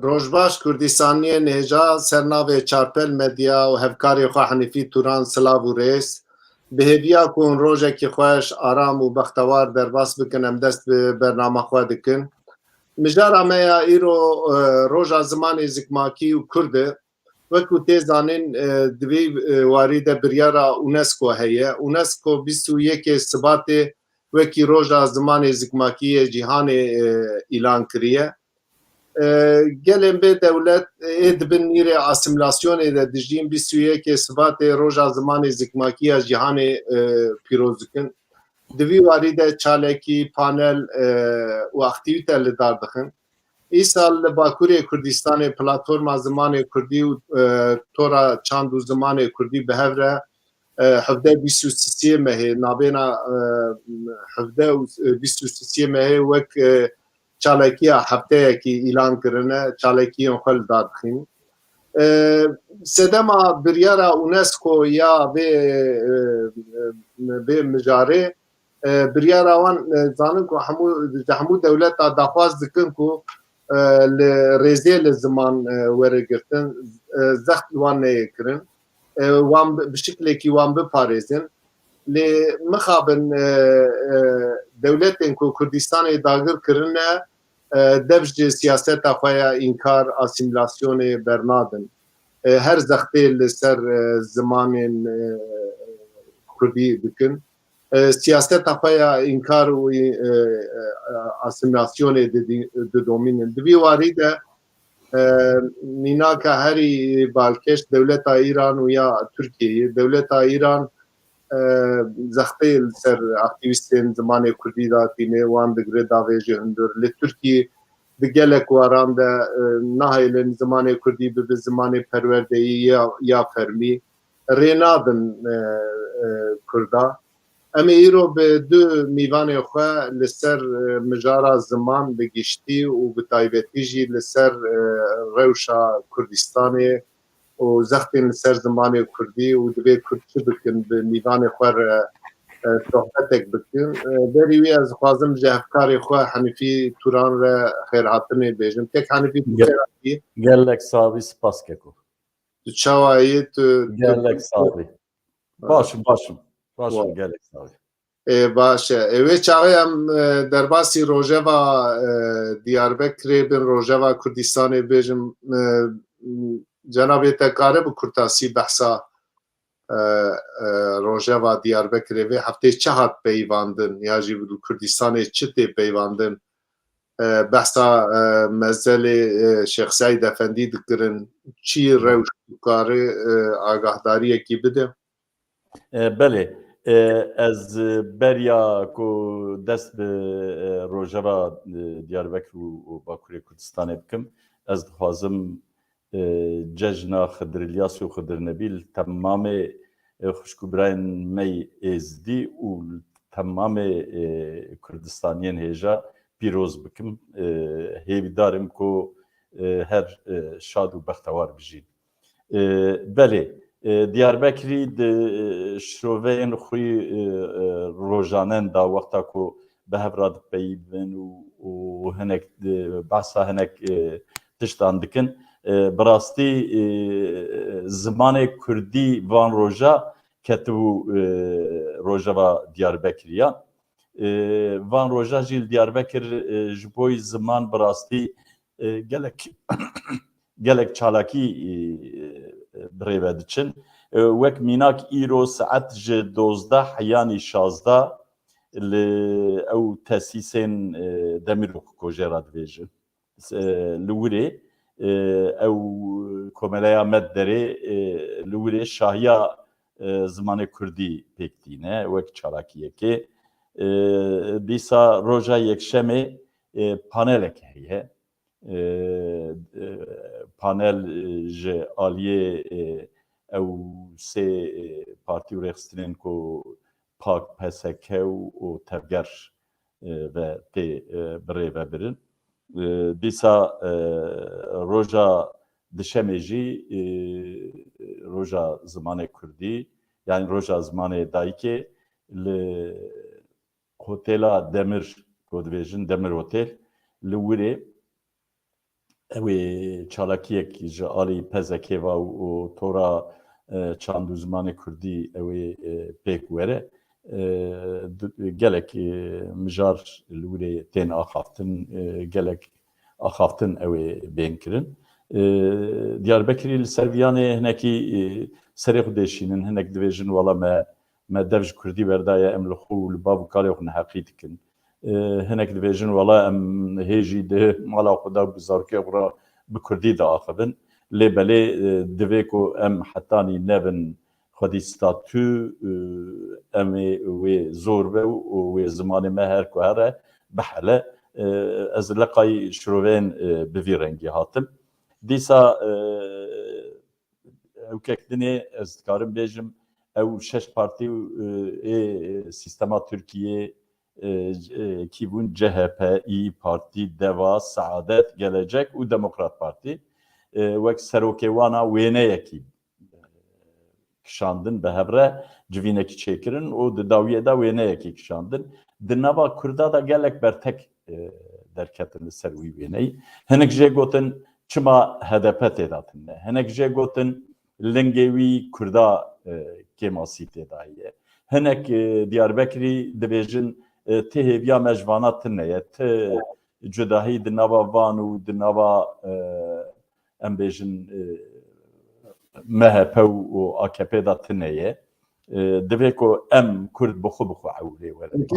Rojbaş Kurdistaniyê nêja sernavê Çarpêl Medya û hevkarê xwe Henîfî Turan silav û rêz bi hêviya ku hûn rojekî xweş, aram û bextewar derbas bikin em dest bi bername xwe dikin. Mijara me ya îro roja zimanê zikmakî û Kurd e. Wekû tê zanîn di vî warî de biryara UNESCO heye. UNESCO 21 Sibatê wekî roja zimanê zikmakiyê cîhanê îlan kiriye. Gelên bê dewlet ê dibin nîrê asimilasyonê de dijîn 21 Sibatê roja zimanê zikmakiya cîhanê pîroz dikin. Di vî warî de çalekî, panel û aktîvîte li dar dixin. Îsal li Bakurê Kurdistanê platforma zimanê Kurdî û tora çand û zimanê Kurdî bi hev re hevde 23 mehê navbêna hevde û 23 mehê wek çalekiya hefteyekî îlan kirine çalekiyên xwe li dar dixîn. Sedema biryara UNESCO ya vê mijarê biryara wan zanin ku hemû dewleta daxwaz dikin ku li rêzê li ziman weregirtin zext wan neyê kirin. Wan bi şiklekî wan biparêzin. Lê mixabin dewletên ku Kurdistanê dagir kirine dev ji siyaseta xwe ya înkar asimilasyonê bernadin. Her zextê li ser zimanên Kurdî dikin. Siyaseta xwe ya înkar û asimilasyonê didomînin. Di vî warî de mînaka herî balkêş dewleta Îran û ya Tirkiyeyê. Dewleta Îran zextê li ser aktivîstên zimanê Kurdî da tîne wan digire davê ji hundir. Li Tirkiyê di gelek waran de nahêlin zimanê Kurdî bibe zimanê perwerdeyî ya fermî. Rê nadin Kurda. Em ê îro bi du mîvanê xwe li ser mijara ziman bi giştî û bi taybetî jî li ser rewşa Kurdistanê û zextên li ser zimanê Kurdî û divê Kurd çi bikin bi mîvanê xwe re sohbetek bikin. Berî wî ez dixwazim ji hevkarê xwe Henîfî Turan re xêrhatinê bêjim. Tek Henîfî Turanî gelek savî spas keko. Tu çawayî tu gelek savî. Başım gelek savî. Baş e. Wê çaxê em derbasî rojeva Diyarbekirê bin rojeva Kurdistanê bêjim. Cenabê te kare bi kurtasî behsa rojeva Diyarbekirê vê heftê çi hat peyvandin ya jî bi Kurdistanê çi tê peyvandin behsa mezelê Şex Seîd Efendî dikirin çi rewş dikare agahdariyekî bide? Belê ez beriya ku dest bi rojeva Diyarbekir û Bakurê Kurdistanê bikim. Ez dixwazim cejna Xedir İlyas û Xedir Nebil temamê xuşkûbirayên me êzidî û temamê Kurdistaniyên hêja pîroz bikim. Hêvîdarim ku her şad û bextewar bijîn. Belê Diyarbekirî di şroveyên xwî rojanen da wexta ku bi hev re dipeyivin û hinek behsa hinek tiştan dikin. Bi rastî zimanê Kurdî van roja ketibû rojeva Diyarbekiriya. Van roja jî li Diyarbekir ji bo ziman bi rastî gelek çalakî birêve diçin. Wek mînak îro saet ji 12 yanî 16 li ew tesîsên Demirok kojera dibêjin. Li Wirê ew komeleya Medderê li Wirê şahiya zimanê Kurdî pêk dîne wek çalakiyekê. Dîsa roja yekşemê panelek heye. Panel ji aliyê ew sê partî û rêxistinên ku Pak, PSK û Tevger ve tê birêve birin. Dîsa roja dişemê jî roja zimanê Kurdî yani roja zimanê dayîkê li hotela Demir ku dibêjin Demir Hotel li Wirê Wê çalakiyek ji alî pezekeva û tora çand û zimanê Kurdî ew ê pêk were gelek mijar li wîrê tên axaftin gelek axaftin ew ê bên kirin. Diyarbekirî li ser viyanê hinekî serê xwe deşînin hinek dibêjin wala me dev ji Kurdî berdaye em li xwe û li bav û kalê xwe neheqî dikin. Hinek dibêjin wala em hêjî di mala xwe da bi zarokê xwe re bi Kurdî de axivin. Lê belê divê ku em hetanî nevin xwedî statû em ê wê zor be û wê zimanê me her ku here bihele. Ez leqayî şiroveyên bi vî rengî hatim. Dîsa ew kektinê ez dikarim bêjim ew şeş partî ê sîstema Tirkiyê kî bûn CHP, İYİ Partî, Deva, Saadet, Gelecek û Demokrat Partî wek serokê wana wêneyekî kişandin bi hev re civînekî çêkirin û di dawiyê de wêneyekî kişandin. Di nava Kurda da gelek bertek derketin li ser wî wêneyî. Hinek jê gotin çima HDP têdatin ne. Hinek jê gotin lingê wî Kurda kêmasî têdaye. Hinek Diyarbekirî dibêjin tê hêviya me ji vana tineye, tê cudahî di nava Van û di nava em bêjin MHP û AKP da tineye. Divê ku em Kurd bi xwe ewlê werin.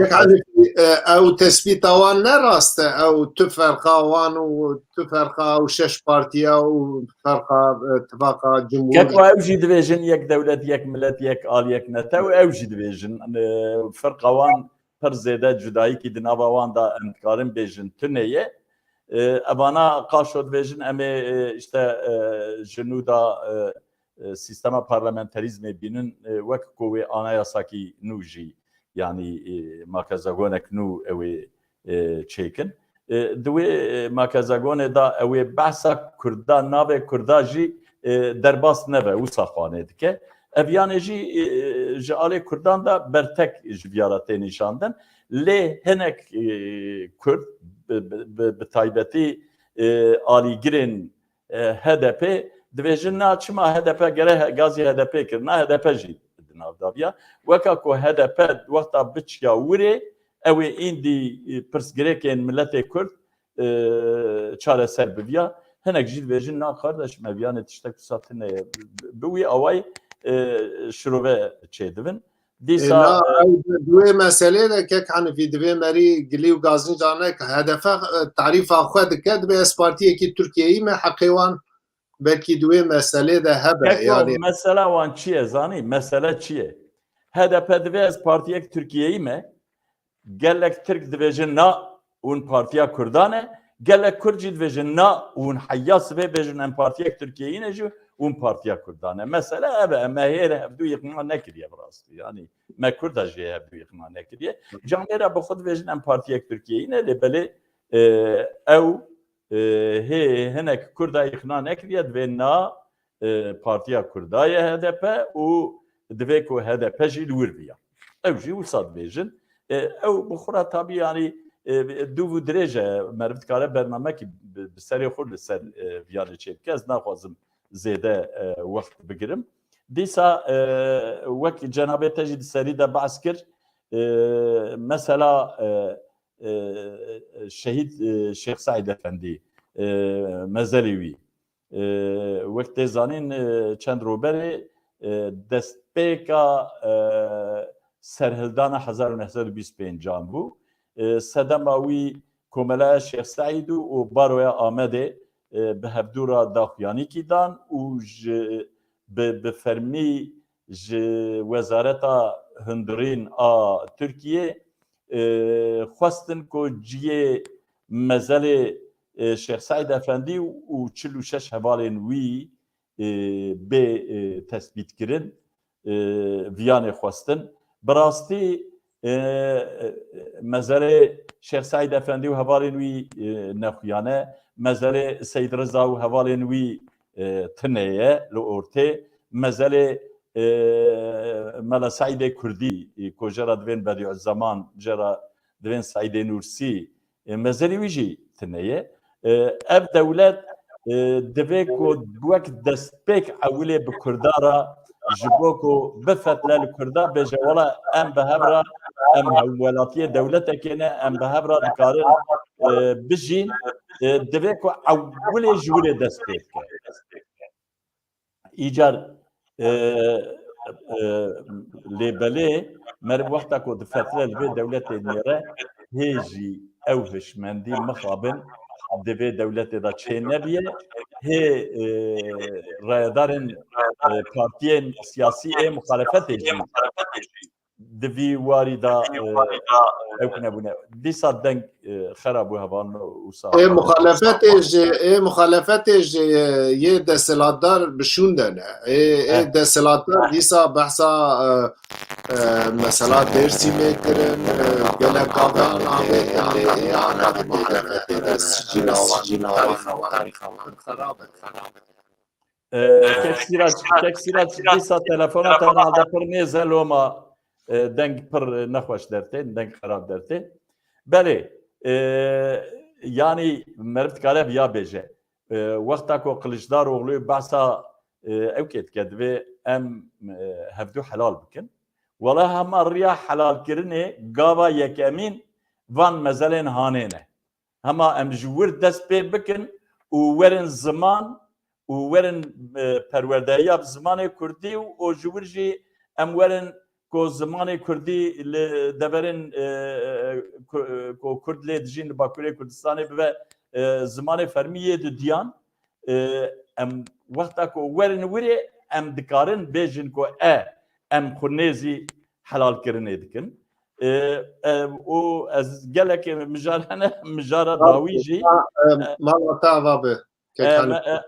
Ew tespîta wan ne rast e ew tu ferqa wan û tu ferqa ew şeş partiya û ferqa ittifaqa Cumhur. Keko ew jî dibêjin yek dewlet, yek millet, yek aliyek netew ew jî dibêjin ferqa wan pir zêde cudayîkî di nava wan da em dikarin bêjin tuneye. Evana qaşo dibêjin em ê işte ji nû da sistema parlamenterizmê bînin wek ku wê anayasakî nû jî yanî makezagonek nû ew ê çêkin. Di wê makezagonê da ew ê behsa Kurda navê Kurda jî derbas nebe wisa xwanê dike. Ev yanê jî ji alê Kurdan da bertek ji viyara tê nîşandin. Lê hinek Kurd bi taybetî alîgirên HDP dibêjin na çima HDP gere gazî HDP kir na HDP jî di navdaviya. Weka ku HDP wexta biçiya wirê ew ê îndî pirsgirêkên milletê Kurd çareser biviya. Hinek jî dibêjin na kardeşim ev yanê tiştek wisa tineye. Bi wî awayî şirove çêdibin. Dîsa Wê meselê de kek Henefî divê merî gilî û gazîn canek hedefe tarîfa xwe dike divê ez partiyekî Tirkiyeyî me heqê wan belkî divê meselê de hebe yani. Mesela wan çi ye zanî? Mesele çi ye? HDP divê ez partiyek Tirkiyeyî me gelek Tirk dibêjin na ûn partiya Kurdan e gelek Kurd jî dibêjin na ûn heya sibê bêjin em partiyek Tirkiyeyî ne jî ûn partiya Kurdan e. Mesele ev e me hêr hevdû yekma nekiriye birastî. Yani me Kurda jî hevdû yekma nekiriye. Canêra bi xwe dibêjin em partiyek Tirkiyeyî ne lê belê ew hinek Kurda yekna nekiriye divê na partiya Kurda ye HDP û divê ku HDP jî li wir biya. Ew jî wisa dibêjin. Ew bi xwe re tabî yanî dû û dirêje meriv dikare bernamekî bi serê xwe li ser viyanê çêbike. Ez naxwazim zêde wext bigirim. Dîsa wek cenabê te jî di serî de behs kir. Mesela şehîd Şeyx Saîd Efendî mezelê wî wek tê zanîn çend roberê destpêka serhildana 1925 bû. Sedema wî Komeleya Şeyx Saîd û Baroya Amedê bi hevdûra daxuyanîkî dan û bi fermî ji Wezareta Hundirîn a Tirkiyê xwestin ku ciyê mezelê Şeyx Saîd Efendî û 46 hevalên wî bê tespîtkirin viyanê xwestin. Bi rastî mezarê Şeyx Saîd Efendî û hevalên wî nexuyane, mezarê Seyyid Reza û hevalên wî tinê ye li ortê, mezarê Mela Saîdê Kurdî ku jera divên Bediüzzeman, jera divên Saîdê Nûrsî, mezarê wî jî tinê ye. Ev dewlet divê ku wek destpêk ewilê bi Kurdara ji bo ku bifetle li Kurda bêje wala em bi hevra em hewwelatiyê dewletekê ne em bi hevra dikarin bijîn divê ku ewilê ji wirê dest pê bike. Îcar lêbelê meriv wexta ku difetle li vê dewletê nêre hê jî ew hişmendî mixabin divê dewletê da çê nebiye hê rayedarên partiyên siyasî ê muxalefetê jî di vî warî da ew nebûne dîsa deng xera bû hevan wisa muxalefetê jî yê desthilatdar bişûndene ê desthilatdar dîsa behsa mesela Dêrsimê kirin gelek avan tek sîraç dîsa telefona te herhalde pir nêze loma deng pir nexweş dertê deng xerab dertê belê yanî meriv dikare ya bêje wexta ku Kılıçdaroğlu behsa ew kê dike divê em hevdû helal bikin wala hema rêya helalkirinê gava yekemîn van mezelên hanê ne hema em ji wir dest pê bikin û werin ziman û werin perwerdeya bi zimanê Kurdî û ji wir jî em werin ku zimanê Kurdî li deverên ku Kurd lê dijîn li Bakurê Kurdistanê bibe zimanê fermiyê di diyan em wexta ku werin wirê em dikarin bêjin ku em xunêzî helalkirinê dikin û ez gelek mijar hene mijara dawî jî mala te ava bi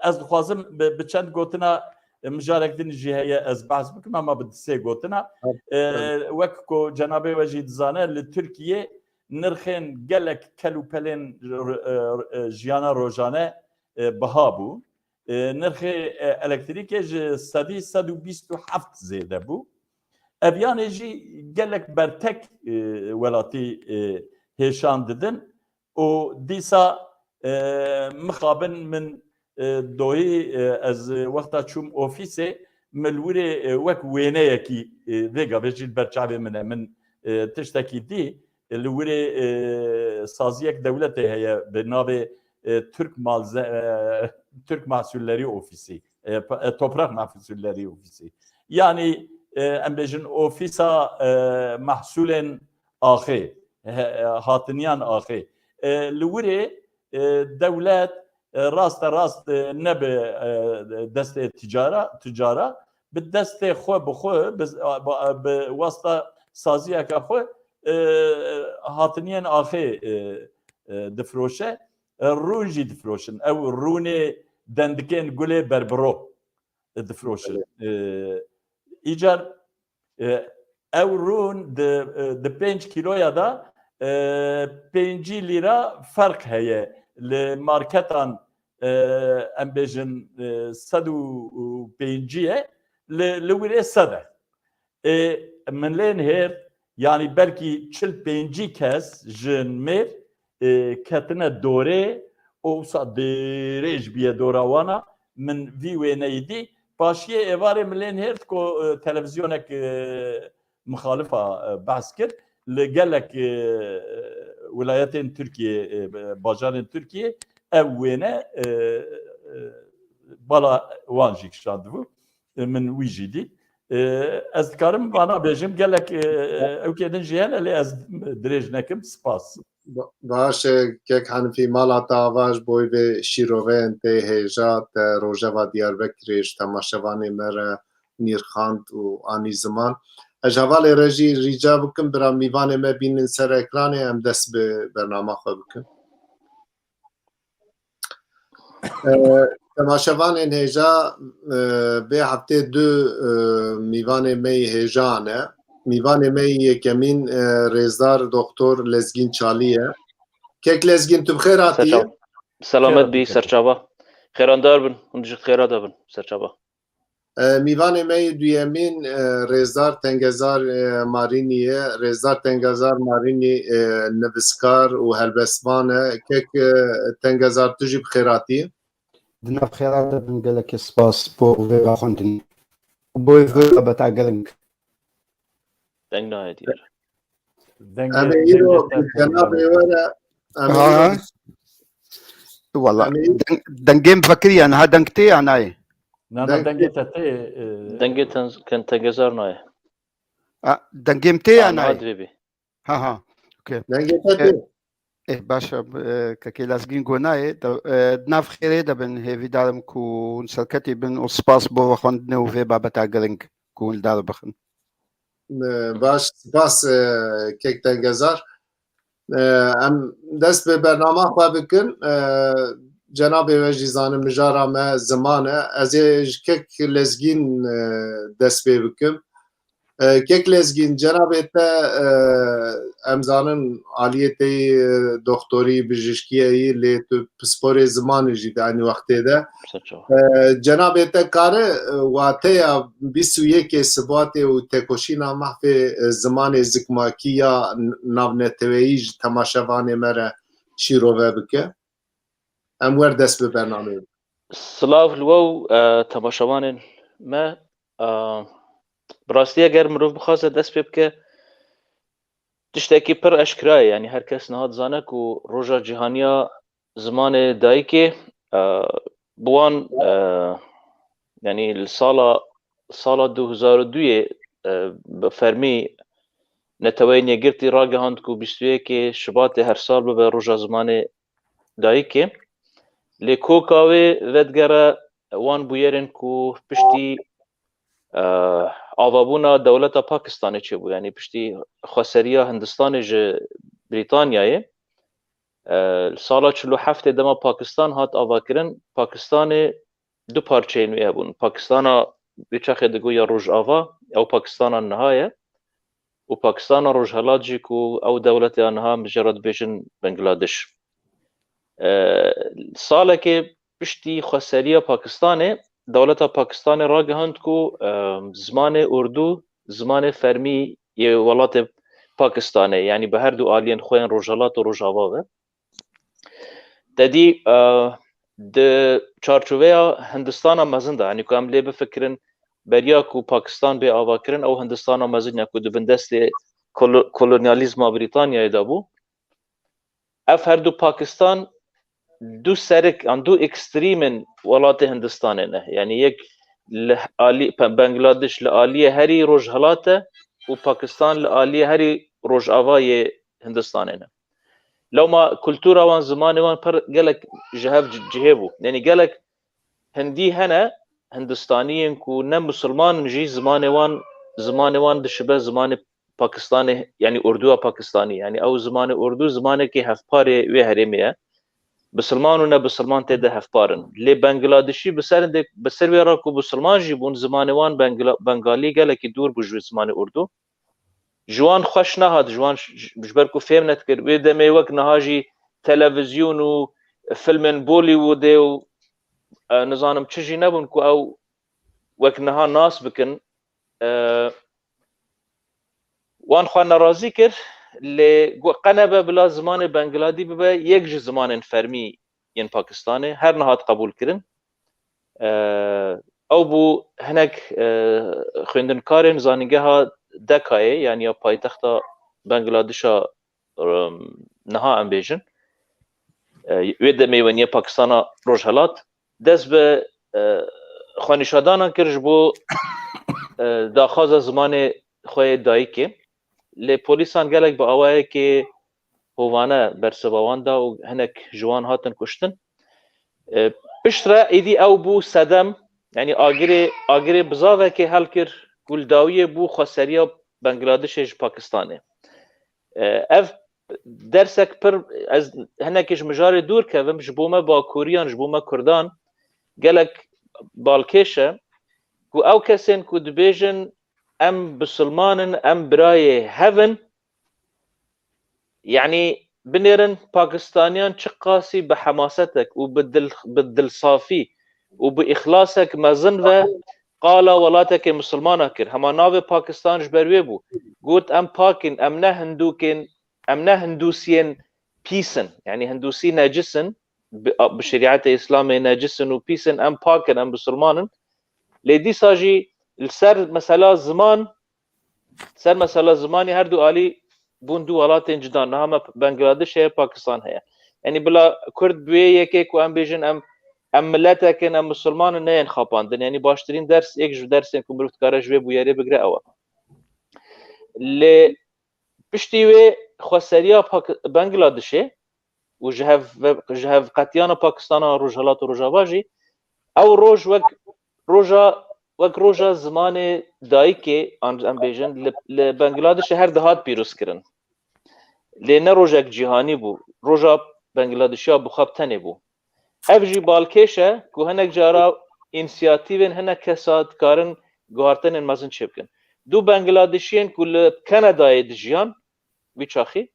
ez dixwazim bi çend gotina mijarek din jî heye ez behs bikim ama bi sê gotina wek ku cenabê we jî dizane li Tirkiye nirxên gelek kel û pelên jiyana rojane biha bû nirxê elektrîkê ji sedî 127 zêde bû evyanê jî gelek bertek welatî hêşan didin û dîsa mixabin min doyî ez wexta çûm ofîsê min wirê wek wêneyekî vêgavê jî berçavê min e min tiştekî dî li wirê saziyek dewletê heye bi navê Türk Mahsullerî Ofîsî Toprak Mahsullerî Ofîsî yanî em bêjin ofîsa mehsulên axê hatiniyan axê li wirê dewlet rast ne bi destê tîcara bi destê xwe bi xwe bi wasta saziyeka xwe hatiniyên axê difroşe rûn jî difroşin ew rûnê dendikên gulê berbiro difroşin îcar ew rûn di 5 kiloya da 5 lîra ferq heye li marketan em bêjin 105 li wirê sede min lên hêr yanî belkî 45 kes ji mêr ketine dorê û wisa dirêj bûye dora wana min vî wêneyî dî paşiyê êvarê min lên hêr ku televîzyonek mixalifa behs kir li gelek wilayetên Tirkiye bajarên Tirkiye ev wêne bala wan jî kişandibû min wî jî dî ez dikarim vana bêjim gelek ew kedin jî hene lê ez dirêj nekim spas baş kek Henifî mala te ava ji bo vê şîroveyên tê hêja te Rojeva Diyarbekirê ji temaşevanê me re nîrxand û anî ziman ez hevalê re jî rîca bikim bira mîvanê me bînin ser ekranê em dest bi bernama xwe bikin temaşevanên hêja vê heftê du mîvanê me hêja hene mîvanê me yekemîn rêzdar doktor Lezgîn Çalî ye kek Lezgîn tu bi xêr hatiyê selamet bî serçava xêrandar bin hûn ji xêra de bin serçava mîvanê me duyemîn rêzdar Tengezar Marînî ye rêzdar Tengezar Marînî nivîskar û helbestvan e kek Tengezar tu jî bi xêr hatiyê دنا بخيرات بنقول لك سباس بو فيغا خوندن بو فيغا بتاع قلنك دنگ نه دیر اما ایرو جناب وره ها والله أمير. دنجيم فكري انا دنگتي انا نه دنگت تی دنگ کن تگزار نه دنجيمتي نه انا دوی بی ها اوكي نجتتي ايه باشا كاكي لازقين قناي دنا في خيري دبن هيفي دارم كون سلكتي بن سباس بو خوندن وفي بابا تاع قلنك كون دار بخن باش سپاس کیک تنگزار ام دست به برنامه خواه بکن جناب وجی زانم مجارا ما زمانه از کیک لزگین دست به بکن کیک لزگین جناب تا امزانن عالیتی دکتری بجشکیه لی تو پسپور زمان جید انی وقتی ده جناب تا کاره واته 21 سبات و تکوشینا محفی زمان زکماکی یا ناونتویج تماشاوان مره شیروه بکه امور دست به برنامه سلاف لو تماشاوان ما براستی اگر مروف بخواسته دست پی بکه تشتکی پر اشکرای یعنی هر کس نهاد زانه که روژا جهانیا زمان دایی که بوان یعنی سال 2002 بفرمی نتوین یگرتی را گهاند که 21 شباط هر سال به روژا زمان دایی که لیکوکاوی ودگره وان بویرن که پشتی آوابونا دولت پاکستانی چه بود یعنی پشتی خسریا هندستان ج بریتانیای سال 47 دما پاکستان هات آوا کرن پاکستان دو پارچه نویه بون پاکستان بیچخ دگو یا روژ آوا او پاکستان نهایه و پاکستان روژ هلاجی کو او دولت آنها مجرد بیشن بنگلادش ساله که پشتی خسریا پاکستانه دولت پاکستان را گهاند کو زمان اردو زمان فرمی یه ولات پاکستانه یعنی به هر دو آلین خوین روژالات و روژاوا دادی د چارچوبه هندستان مزنده یعنی که عمله بفکرن بریا کو پاکستان به آوا کرن او هندستان مزنده کو دو بندست کولونیالیزم بریتانیا دابو اف هر دو پاکستان دو سرک ان دو اکستریمن ولات هندستان نه یعنی یک عالی بنگلادش لعالی هری روجهلاته و پاکستان لعالی هری روجاوای هندستان نه لو ما کلتورا وان زمان وان پر گلک جهاب جهبو یعنی گلک هندی هنه هندستانیین کو نه مسلمان جی زمان وان دشبه زمان پاکستان یعنی اردو پاکستانی یعنی او زمان اردو زمانه که هفپاره و هرمیه بسلمان و نه بسلمان تده هفپارن لی بنگلادشی بسر ویرا کو بسلمان جی بون زمان وان بنگالی گله که دور بجوی زمان اردو جوان خوش نهاد جوان جبر کو فهم نت کر و دمی وک نهاجی تلویزیون و فیلم بولیوود و نظام چجی نبون کو او وک نها ناس بکن وان خو ناراضی کر لی قنبه بلا زمان بنگلادی به یک زمان فرمی ین پاکستانه هر نهاد قبول کرن او بو هنک خوندن کارن زانگه ها دکایه یعنی یا پایتخت بنگلادش نها ام بیجن ویده میونی پاکستان روجهلات دست به خانشادان کرج بو داخواز زمان خواه دایی که لی پولیسان گلک با آوائه که هوانه برسباوان دا و هنک جوان هاتن کشتن پشتره ایدی او بو صدم یعنی آگری بزاوه که حل کر گلداوی بو خسریا بنگلادش پاکستانه اف درسک پر از هنکش مجار دور که و جبومه با کوریان جبومه کردان گلک بالکشه کو او کسین کو دبیجن ام بسلمانن ام برای هفن يعني بنيرن باكستانيان چقاسي بحماستك وبالدل صافي وبإخلاصك مزن و قال ولاتك مسلمانه كر هما ناوي باكستان جبروي بو قلت ام باكن ام نه هندوكن ام نه هندوسين بيسن يعني هندوسي نجسن بشريعة إسلام نجس وبيسن أم باكن أم بسلمان لدي ساجي السر مسألة زمان سر مسألة زماني هردو آلي بوندو ولاتين جدان نهما بنغلاديش هي باكستان هي يعني بلا كرد بوي يكيك وأم بيجن أم ملتكن أم مسلمان نين خاباندن يعني باشترين درس يكجو درس يكون بلوتكارا جوي بوياري بقرأ أوا ل بشتيوي خسريا بنغلاديشي وجهاف قتيانا باكستان روجهالات وروجاواجي او روج وك روجا زمان دايكي ام بيجن لبنغلاديش هر دهات بيروس كرن لان روجك جهاني بو روجا بنغلاديشيا بخابتني بو افجي بالكيشه كو هنك جارا انسياتيفن هنا كساد كارن غارتن مازن شبكن دو بنغلاديشيين كل كندا دجيان بيچاخي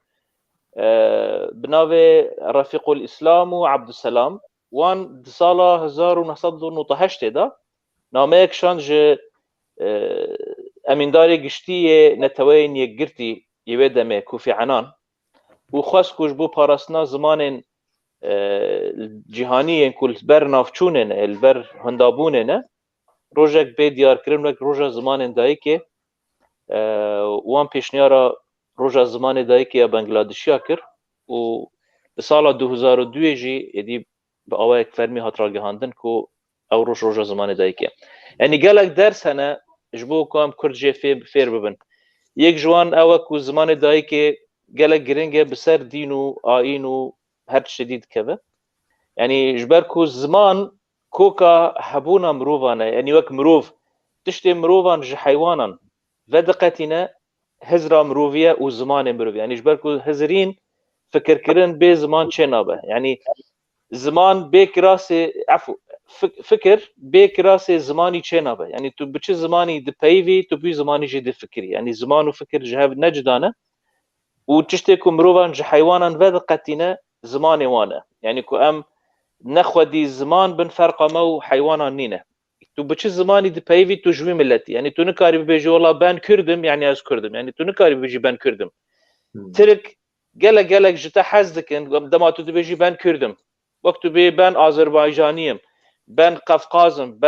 بناوي رفيق الإسلام وعبد السلام وان دسالة 1998 دا ناميك شانج أمينداري قشتية نتوين يقرتي يويدمي كوفي عنان وخاص كوش بو بارسنا زمان الجهانيين كل بر نافچونين البر هندابونين روجك بي ديار كرملك روجا زمان دايكي وان پیشنیارا روجا زمان دایکی بنگلاديشیا کر و به سال 2002 جی ادی به اوایک فرمی هات را گهاندن کو او روجا زمان دایکی یعنی گلک درس هنه جبو کام کرد فیر ببن یک جوان او کو زمان دایکی گلک گرنگه بسر دین و آیین و هر شدید کبه یعنی جبر کو زمان کوکا حبونا مروفانه یعنی وک مروف تشتی مروفان ج حیوانان ودقتنا هزرا مروفية وزمان مروفية يعني جبركو هزرين فكر كرن بي زمان چنابه يعني زمان بيك راسي عفو فكر بيك راسي زماني چنابه يعني تو بچ زماني دي بيوي تو بي زماني جي دي فكري يعني زمان وفكر جهاب نجدانه وتشتكو مروفان ج حيوانا ودقتنا زماني وانا يعني كو ام نخودي زمان بن فرق مو حيوانا نينه تو بچ زمانی دی پیوی تو جوی ملتی یعنی تو نکاری بيجي والله بان كردم يعني از كردم يعني تو نکاری بيجي بان كردم ترك گلک جتا حزدكن دما تو بيجي بان كردم وقت بي بان آذربایجانیم بان قفقازم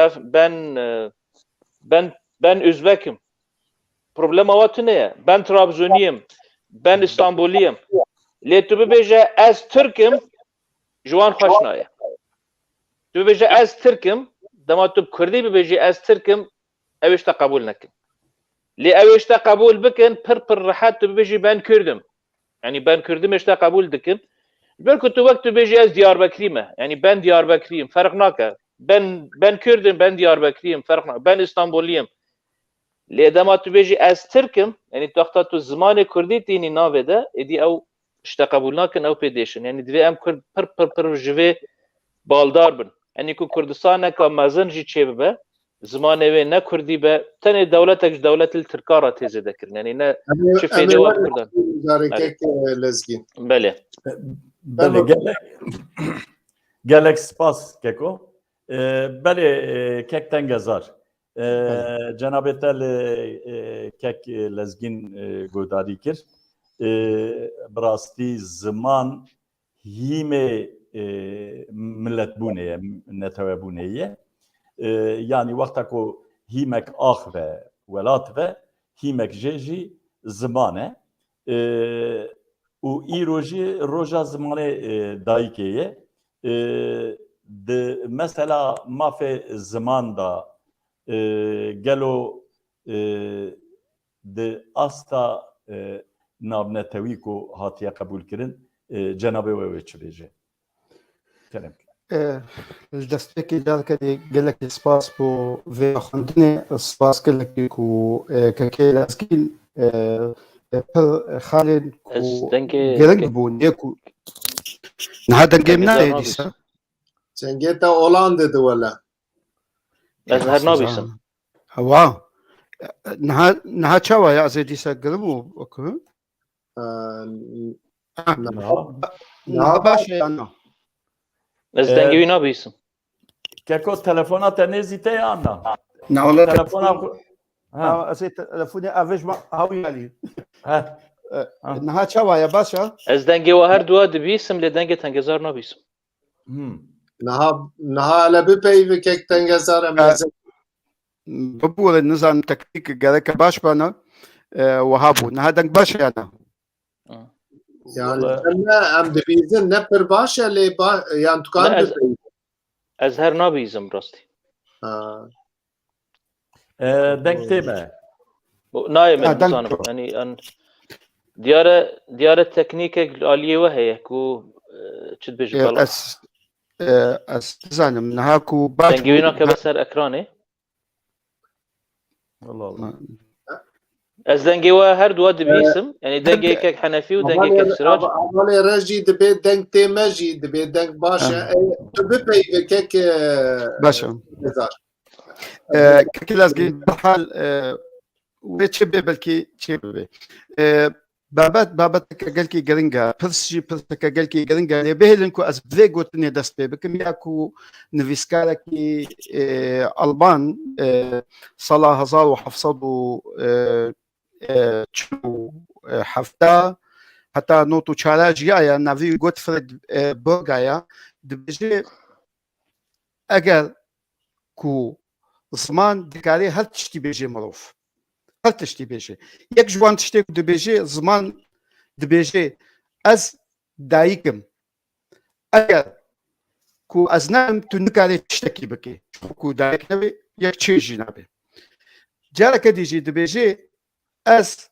بان özbekim problem وات نه بان ترابزونیم بان استانبولیم لی تو بيجي از تركم جوان خوش نایه تو بيجي از تركم دما تو كردي بيجي از تركم اويش تقبول نكن لي اويش تقبول بكن پر راحت تو بيجي بان كردم يعني بان كردم ايش تقبول دكن بالكو تو وقت بيجي از دياربكريمه يعني بان دياربكريم فرق ناكه بان كردم بان دياربكريم فرق ناكه بان اسطنبوليم لي دما تو بيجي از تركم يعني تختا تو زمان كردي تيني نافده ادي او اشتقبول ناكن او بيديشن يعني دي ام كرد پر جوي بالدار بن يعني كو كردستان كا مازن جي تشيبه زمان وي نا كردي به تني دولتك دولة التركارة تيزي ذكر يعني نا شفيني وقت كردان زاركك لزگin بله gelek spas keko beli kekten gezar Cenab-ı Tel kek lezgin godari kir براستی زمان هیمه ملت بونه نتوه بونه yani وقتا کو هیمک آخ و ولات و هیمک جیجی زمانه و ای روژا زمانه دایکیه مثلا ما في زمان دا گلو استا نابنتوی کو هاتیه قبول کرن جنابه و چه بیجه كلام الدستكي ذلك قال لك سباس بو في خندني سباس قال لك كو كاكيلا سكيل خالد كو قال بون يكو هذا جيمنا يديسا سنجيتا هولندا دي ولا از هر نابيسن واو نها تشوا يا زيديسا قلبو اوكي نها باشا انا از دنگوی نابیسم كاكو تلفونات نزيته يا انا نعم تلفونات تلفوني افيج ما هاو يالي نها تشوا يا باشا از دنگی و هر دو دبیسم لی دنگ تنگزار نابیسم نها لبپی وکک تنگزار مزه ببول النظام تكتيك جالك باش بنا وهابو نها دنك باش أنا yani أنا أم دبيزن نبر باشا لي با يعني تكان لا، بپی Ez her nabîzim rastî. دنگ تێمە Nayê min Ha, dank bizanim. you. Yani an diyara teknîkek aliyê we heye ku çi dibêje bela. أس زانم نهاكو باش Dengewîna keve ser ekranê. والله Ez dengê we her duwa dibîsim. Yani dengekek henefî û dengekek sirac. أولي رجي دبي دنگ تيمجي دبي دنگ باشا تو بپی وکک باشا نزار كلازجين بحال ويتشبه بلكي تشبه بابات كاجلكي جرينجا برسي كاجلكي جرينجا لبهلنكو أزبليغو تني دست بكم ياكو نفيسكالكي ألبان صلاة هزار وحفصدو تشو حفتا حتى نوتو تشاراج يا نافي غوتفريد بورغايا دبجي اگر كو زمان دكاري هل تشتي بيجي مروف هل تشتي بيجي يك جوان تشتي دبيجي زمان دبيجي از دايكم اگر كو ازنام تنكاري تشتكي بكي كو دايك نبي يك تشيجي نبي جارك ديجي دبيجي از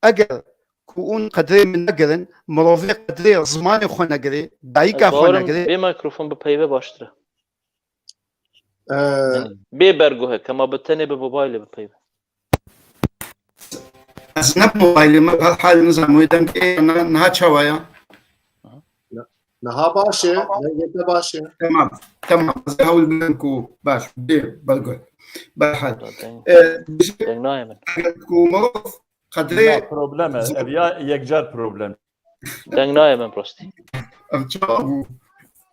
اگر كون قدري من نقرن مروفي قدري زماني خو نقري دايكا خو Bawarım نقري bê mikrofon bi peyve baştır. Bê berguhek ama bi tenê bi mobaylê bi peyve. أزنب موبايلي ما بهالحال نظام ويدنك إيه أنا نهاتشا ويا نها باشا دنگ باشا تمام تمام هاول بلنكو باش بدي بلقول بهالحال Deng nayê min. كو مروف قدري problem evya yekcar problem Deng nayê min prostî. أمشابو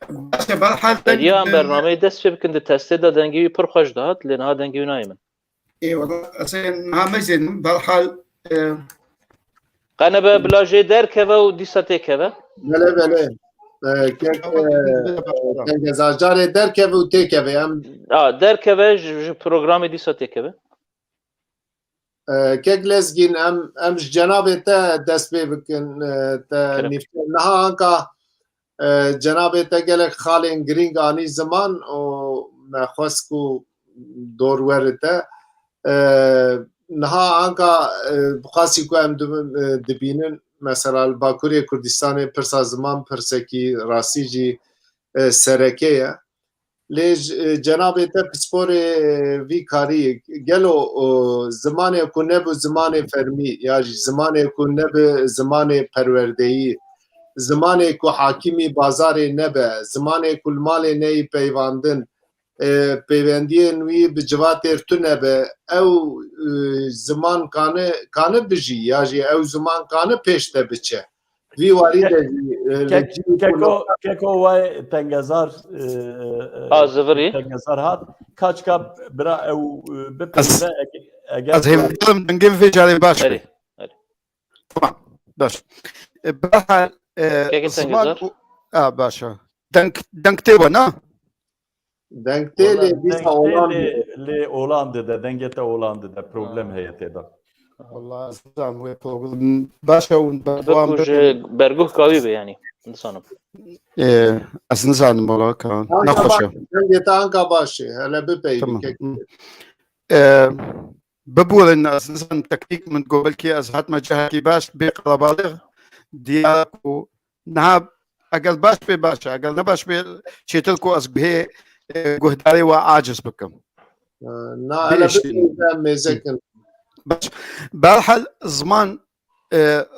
باش بهالحال Beriya em bernameyê dest pê bikin di testê de dengê wî pir xweş dihat lê niha dengê wî nayê min. إيه والله أصلا ها مزين بهالحال Qene be bila jê derkeve û dîsa têkeve. بله بله كيك تنگزار جاري دركب وتيكب ام Derkeve ji programê dîsa têkeve. كيك لزجين ام جنابه تا دست بي بكن تا كرم. نفت نها انكا جنابه تا قالك خالين جرينج اني زمان او ما خسكو دور ورته نها انكا بخاسي كو ام دبينن مثلا باكوري كردستان پرسا زمان پرسكي راسيجي سركيه ليج جناب ته پسپور وی کاری گلو زمانه کو نب زمانه فرمی یا زمانه کو نب زمانه پروردهی زمانه کو حاکمی بازار نب زمانه کو مال نه پیواندن پیوندی نوی بجوات ارتنه به او زمان کانه بجی یا او زمان کانه پیشته بچه وی واری keko vay tengezar Zıvırı. tengezar hat kaçka bira ew bipeyve از هم دلم دنگم في جاري باش Eri. تمام باش بهالحال كيف زمان تنقزر؟ باشا دنك تيبنا Denkteli biz Hollanda. li Hollanda'da dengete Hollanda'da problem heyeti da. والله زعما هو بروبلم باشا Beku ji berguh kavî be yani. İnsanım. از نزانم والله كان Anka نخوشه başı. Dengete anka başı. Hele bir peyvi. تمام ببول ان اساسا تكتيك من قبل كي ازهات ما جهتي باش بقرا بالغ ديالكو نهاب اقل باش بي باشا اقل نباش بي شيتلكو از به قهداري وعاجز بكم Na hele bir peyvi mezekin. بارحل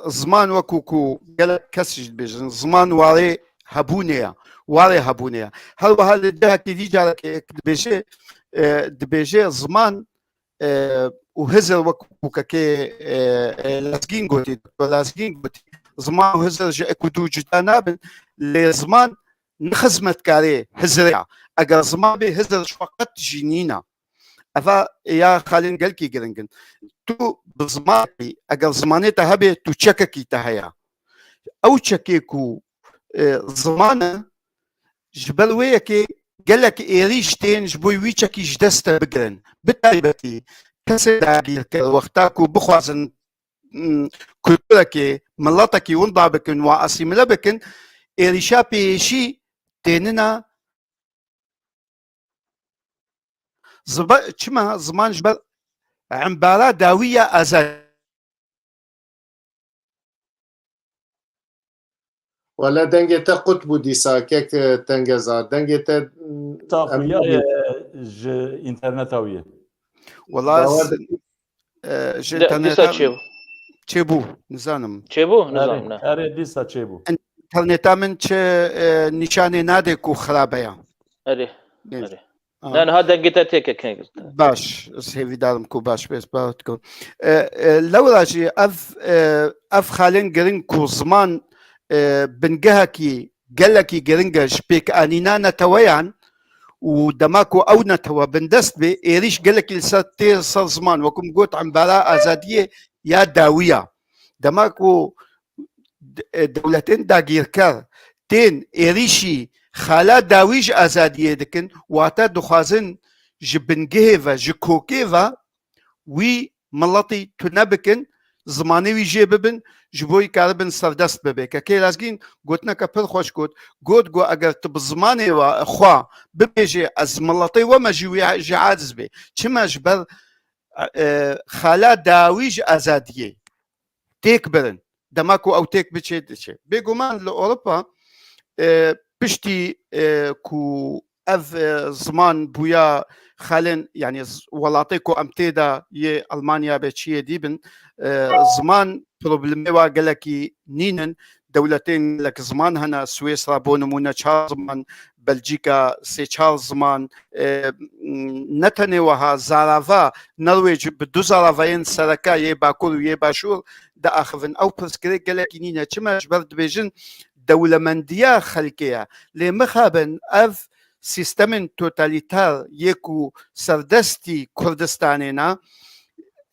زمان وكوكو قال كسج بيجن زمان واري هبونيا هل وهذا الجهه كي دي جالك بيجي دبيجي زمان وهزر وكوكاكي لازقين قوتي زمان وهزر كدو جدانابن لزمان نخزمت كاري هزريا اگر زمان بي هزر فقط جنينا افا يا خالين قالكي قرنقن تو بزماني اگر زماني تهبي تو تشككي تهيا او تشكيكو زمانه جبل ويكي قال لك إيريشتين جبوي ويتشكي جدستا بقرن بالتالي كسر داقي وقتاكو بخوازن كلتوركي ملاتكي ونضع بكن واسيملا بكن إيريشا بيشي تيننا چما زمان جبل عمبارا داوية أزاد ولا دنگتا قطب ديسا كيك تنجزا دنگتا تاخويا ج انترنتاويه والله ديسا تشيبو تشيبو نزانم تشيبو نظام اري ديسا تشيبو انترنتا من چه نشانه ناده کو خرابه اري لان هذا دنگتا تيك كينج باش سيفي دارم كو باش بس باتكم لو راجي اف خالين جرين كو زمان بنجهكي قالكي جرينجا شبيك انينا نتويان ودماكو او نتوا بندست بي ايريش قالك لساتير صار زمان وكم قلت عن براءة ازادية يا داوية دماكو دولتين داقير كار تين ايريشي خالا داويج ازادية دكن واتا دخازن جبنجهيفا جكوكيفا وي ملطي تنبكن زماني وي جيببن جبوي كاربن سردست ببي كي لازقين قلتنا كبر خوش قلت جو اگر تب زماني واخوا ببيجي از ملطي وما جي عاجز بي چما جبر خالا داويج ازاديه تكبرن دماكو او تك بچي بيغمان لاوروبا بشتي كو اف زمان بويا خالن يعني ولاتيكو امتيدا ي المانيا بتشي ديبن زمان بروبلمي واقلكي نينن دولتين لك زمان هنا سويسرا بونمونا تشار زمان بلجيكا سي تشار زمان نتني وها زارافا نرويج بدو زارافاين سركا ي باكول ي باشور دا اخفن او برسكري قالكي نينا تشما جبرد بيجن دولة مندية خلقية لمخابن اف سيستمن توتاليتار يكو سردستي كردستانينا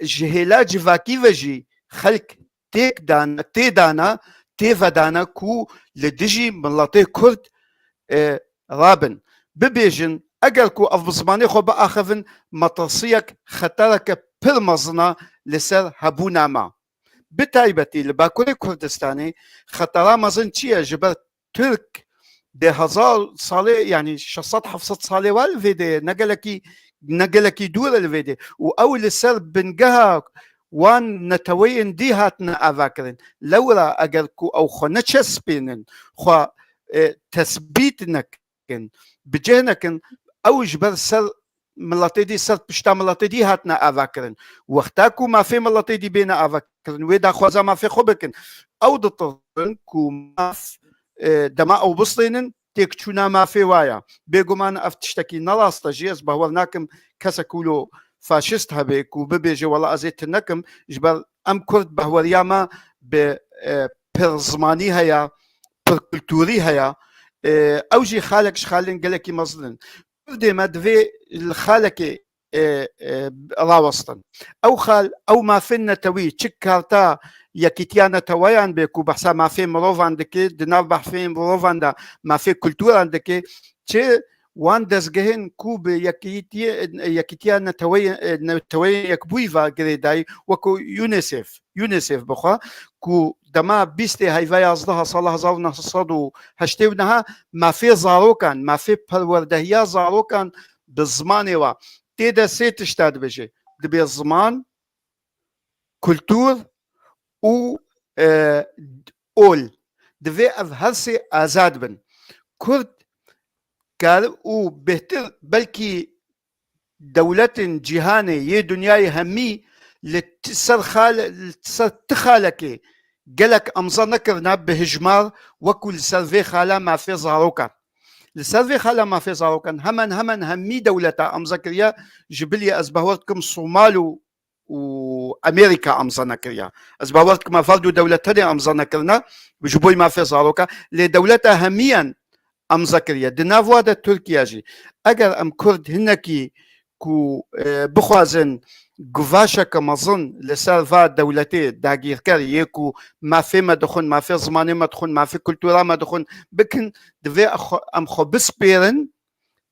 جهلا جواكي وجي خلق تيك دانا تي دانا تي فدانا كو لدجي ملاتي كرد رابن ببيجن اگر كو اف زماني خو باخفن مطرسيك خطرك برمزنا لسر هبونا ما بتايبتي لباكوري كردستاني خطرا مزن چيه جبر ترك ده 1000 ساله يعني 600 ساله والفيدي نقلكي دور الفيدي واول السر بنجها وان نتوين دي هاتنا افاكرين لورا اجركو او خنتشس بينن خو تثبيتنك بجهنك او جبر سر ملاتي دي سر بشتا ملاتي دي هاتنا افاكرين وقتاكو ما في ملاتي دي بينا افاكرين ويدا خوزا ما في خبكن او دطرن كو ما دماء او بصينن تكتشونا ما في وايا بيقومان افتشتكي نراستا جيز بهورناكم كسكولو فاشست هبيك وببيجي والله ازيت النكم جبر ام كرد بهورياما بزماني هيا بكلتوري هيا اوجي خالك شخالين قالكي مصدن كردي ما دفي الخالكي راوستن او خال او ما فينا توي تشكارتا يكيتيانا تويان بيكو بحسا ما في مروفان دكي دنال بحفي مروفان دا ما في كلتورا عندكي تشي وان دزجهن كوب يكيتيانا توي يكبويفا غريداي وكو يونيسيف بخوا كو دما بيستي هاي فيا صدها صلاح زارنا صدو هشتيونها ما في زاروكان ما في پروردهيا زاروكان بالزمان وا تيدا سيت اشتاد بجي دبي الزمان كلتور و اول دفي هرسي ازاد بن كرد قال و بهتر بلكي دولة جهاني ي دنياي همي لتسر تخالكي قالك امزا نكرنا بهجمار وكل سرفي خالا ما في زاروكان السرفي خالا ما في زاروكان همن همي دولة امزكريا جبليا ازبهورتكم صومالو وامريكا امزنا كريا ازباورتك ما فردو دولة تانية امزنا كرنا بجبوي ما في زاروكا لدولتها هميا امزا كريا دنافوا دا تركيا جي اگر ام كرد هنكي كو بخوازن قفاشة كمظن لسالفا دولتي داقير كاري يكو ما في ما دخون ما في زماني ما دخون ما في كولتورا ما دخون بكن دفي ام خو بسبيرن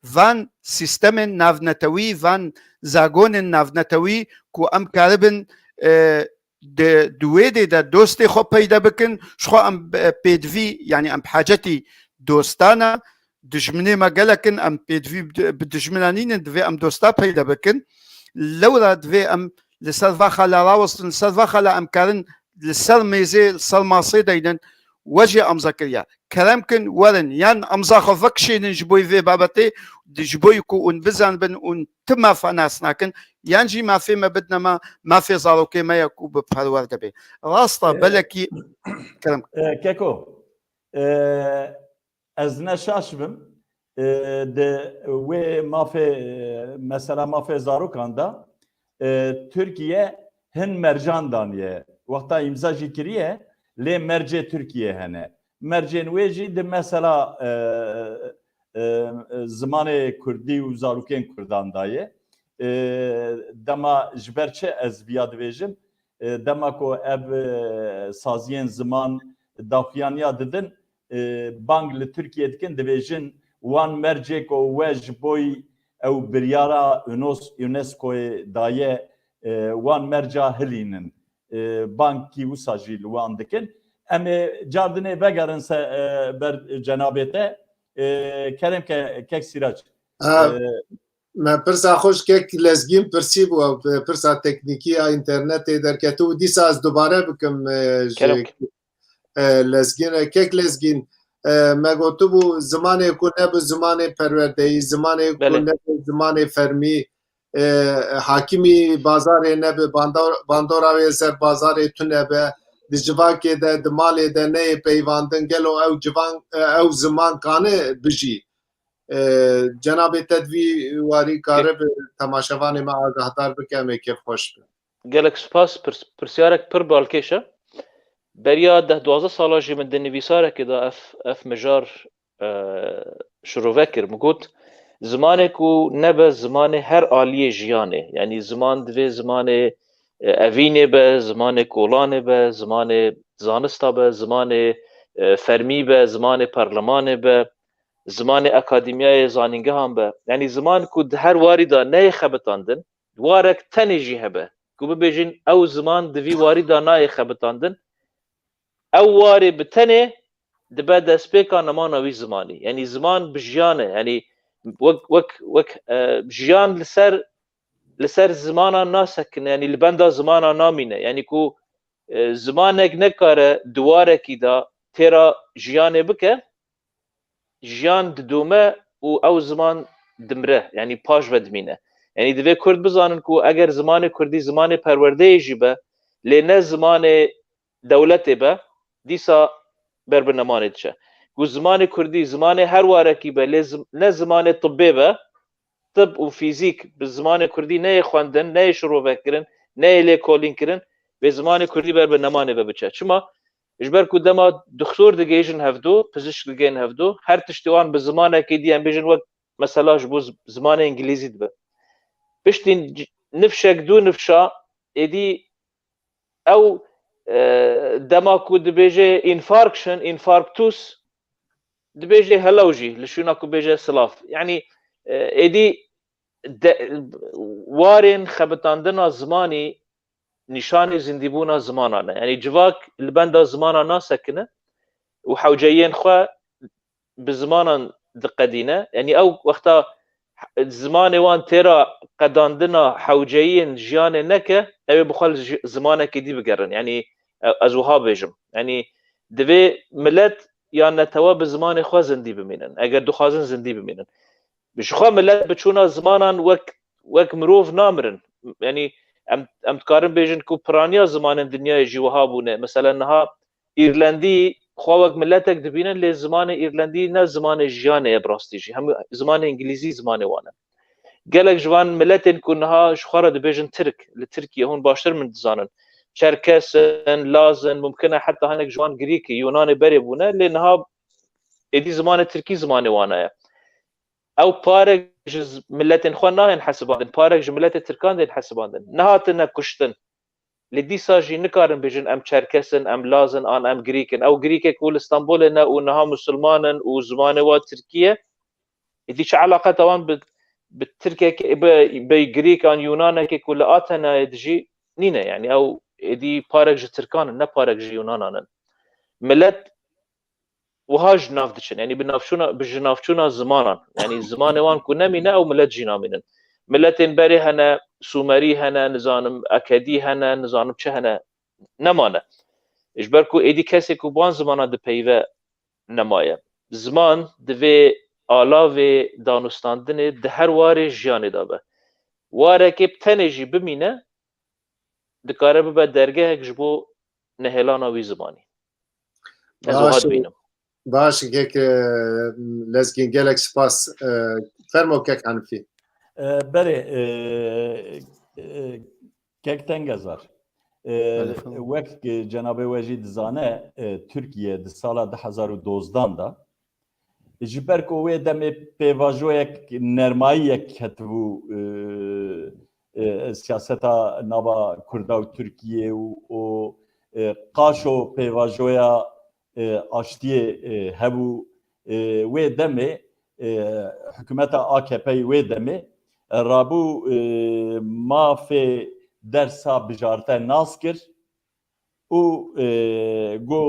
فان سيستمن نافنتوي فان زاغون نافنتوي كو ام كاربن دويدي دا دوستي خو بيدا بكن شخو ام بيدفي يعني ام بحاجتي دوستانا دجمني ما قالكن ام بيدفي بدجمنانين دفي ام دوستا بيدا بكن لولا دفي ام لسالفا خلا راوس لسالفا خلا ام كارن لسال ميزي لسال ماصي دايدن وجه ام زكريا كلامكن ورن يان ام زاخو فكشي نجبوي في بابتي دجبوي كو انبزان بن ان تما فناسناكن يانجي ما في ما بدنا ما في زاروكي ما يكو بفهالوار دبي راستا بلكي كلام كيكو از نشاش بم de ve mafe mesela mafe zarokanda Türkiye hin mercan daniye vakta imza jikiriye le merce Türkiye hene mercen veji de mesela zamanı Kurdi u zaroken Kurdan daye dema jberçe ez biyad vejim dema ko ev saziyen zaman daxiyaniya dedin bank li Türkiye dikin divêjin wan mercek û we ji bo ew biryara UNESCO'yê daye wan merca hilînin bankî wisa jî li wan dikin em ê cardinê vegerin se ber cenabê te kerem kek sîraç me pirsa xweş kek lezgîn pirsî bû pirsa teknîkî ya internetê derketû dîsa ez dubare bikim lezgîn kek lezgîn me gotibû zimanê ku nebi zimanê perwerdeyî zimanê ku nebi zimanê fermî hakimî bazarê nebe bandora wê ser bazarê tu nebe di civakê de di malê de neyê peyvandin gelo ew civan ew ziman kane bijî cenabê tedvî warî kare bi temaşevanê me agahdar bike em ê kêfxweş bin gelek spas pirsiyarek pir balkêş e beriya 10-12 sala jî min di nivîsarekê da ev mijar şirove kir min got zimanê ku nebe zimanê her aliyê jiyanê yanî ziman divê zimanê evînê be zimanê kolanê be zimanê zanista be zimanê fermî be zimanê parlemanê be zimanê akademiyayê zanîngehan be yanî ziman ku di her warî da neyê xebitandin warek tenê jî hebe ku bibêjin ew ziman di vî warî da nayê xebitandin ew warê bi tenê dibe destpêka nemana wî zimanî yanî ziman bi jiyan e yanî wek jiyan li ser zimanan nasekin yanî li benda zimanan namîne yanî ku zimanek nekare di warekî da têra jiyanê bike jiyan didome û ew ziman dimre yanî paş vedimîne yanî divê Kurd bizanin ku eger zimanê Kurdî zimanê perwerdeyê jî be lê ne zimanê dewletê be dîsa ber bi nemanê diçe ku zimanê Kurdî zimanê her warekî be lê ne zimanê tibbê be tib û fîzîk bi zimanê Kurdî neyê xwendin neyê şirovekirin neyê lêkolîn kirin vê zimanê Kurdî ber bi nemanê ve biçe çima ji ber ku dema doktor digêjin hevdû pizîşk digên hevdû her tiştî wan bi zimanekê dî em bêjin wek mesela ji bo zimanê îngilîzî dibe piştî nifşek dû nifşa êdî ew dema ku dibêje infarction infarctus dibêje helaw jî li şûna ku bêje silav yanî êdî warên xebitandina zimanî nîşanê zindîbûna zimanan e yanî civak li benda zimanan nasekine û hewceyên xwe bi zimanan diqedîne yanî ew wexta zimanê wan têra qedandina hewceyên jiyanê neke ew ê bixwe li zimanekê dî bigerin yanî ez wiha bêjim yanî divê millet ya netewe bi zimanê xwe zindî bimînin eger dixwazin zindî bimînin ji xwe millet biçûna zimanan wek mirov namirin yanî em dikarin bêjin ku piraniya zimanên dinyayê jî wiha bûne mesela niha îrlandî xwe wek milletek dibînin lê zimanê îrlandî ne zimanê jiyanê ye bi rastî jî hemû zimanê îngilîzî zimanê wan e gelek ji van milletên ku niha ji xwe re dibêjin Tirk li Tirkiye hûn baştir min dizanin Çerkesin, Lazin, mumkin e heta hinek ji wan Grîkî Yunanê berê bûne lê niha êdî zimanê Tirkî zimanê wan e او بارك جز ملتين خوانا ينحسبان بارك جز ملت تركان ينحسبان نهاتنا كشتن لدي ساجي نكارن بيجن ام تشركسن ام لازن ام غريكن او غريكك ول اسطنبول ونها مسلمانا وزمان و تركيا دي علاقه طبعا بالتركيا بغريك ان يونان كيك ولا اتنا دجي نينا يعني او دي بارك جز تركان نا بارك جز يونان ملت وهاج نافدشن يعني بجنافشونا زمانا يعني زمان وان كنا منا او ملت جينا منن ملتين بري هنا سومري هنا نظام اكادي هنا نظام چه هنا نمانه اجبركو ايدي کسی کو بان زمانا د پیوه نمایه زمان دوی آلاوه دانستاندن ده هر واره جیانه دابه واره که بتنجی بمینه دکاره ببه درگه جبو نهلانا وی زمانی ازوهات بینم باش كيك لازكين جالك سباس فرمو كيك عن في بله كيك تنجزر وقت جناب وجید زانه ترکیه د سال 2012 دا جبر کو و دم پیواژو یک نرمایی یک کتبو سیاستا نوا کردا و ترکیه و قاشو پیواژویا آشتی هبو و دم حکومت AKP و دم رابو ما في درسا بجارته ناس کر و گو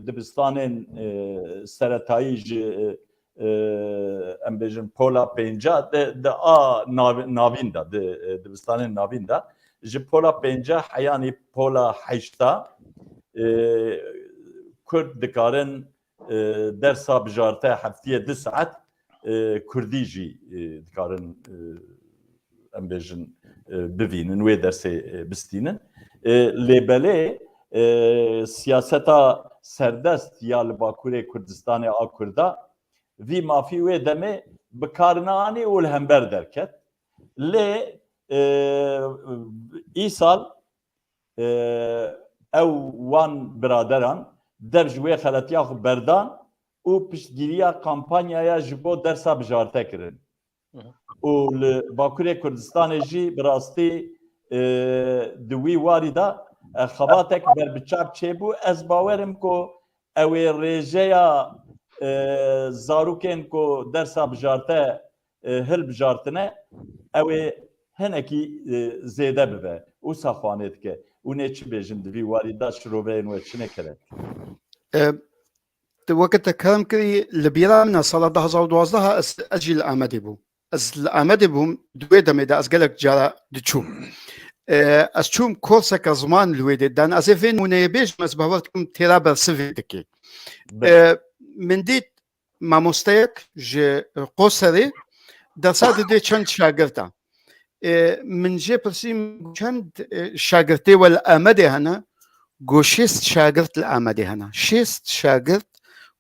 دبستانین سرطایی ام بیجن پولا پنجا ده ناوین دا دبستانین ناوین دا جی پولا پنجا حیانی پولا حیشتا کرد دکارن درسا بجارته هفتیه 2 ساعت کردی جی دکارن ام بیجن ببینن و درس بستینن لیبله سیاستا سردست یا لباکوره کردستان آکردا وی مافی و دمه بکارنانی و الهمبر درکت لی ای سال او وان برادران در جوی خلطیا خو بردان و پشتگیریا کامپانیایا جبو درسا بجارته کرن و باکوره کردستان جی براستی دوی وارده خباتك بربچاب چبو از باورم کو اوی رژیا زاروکن کو درس بجارته هل بجارتنه اوی هنکی زیده ببه او صفانت که اونه چی بیجن دوی وارده شروبین و چی نکرد وقت كلام كري لبيرا من صلاة 2012 أجل آمده بو از آمده بوم دوی دمه ده از گلک جارا دچوم از چوم کورسک زمان لویده دان از فين منیبیش مز باورتكم تیرا برسوی دکی من دید ماموستایک ج قصری در ساده ده چند شاگرده من جه پرسیم چند شاگرده ول آمده هنه گو 6 شاگرد آمده هنه 6 شاگرد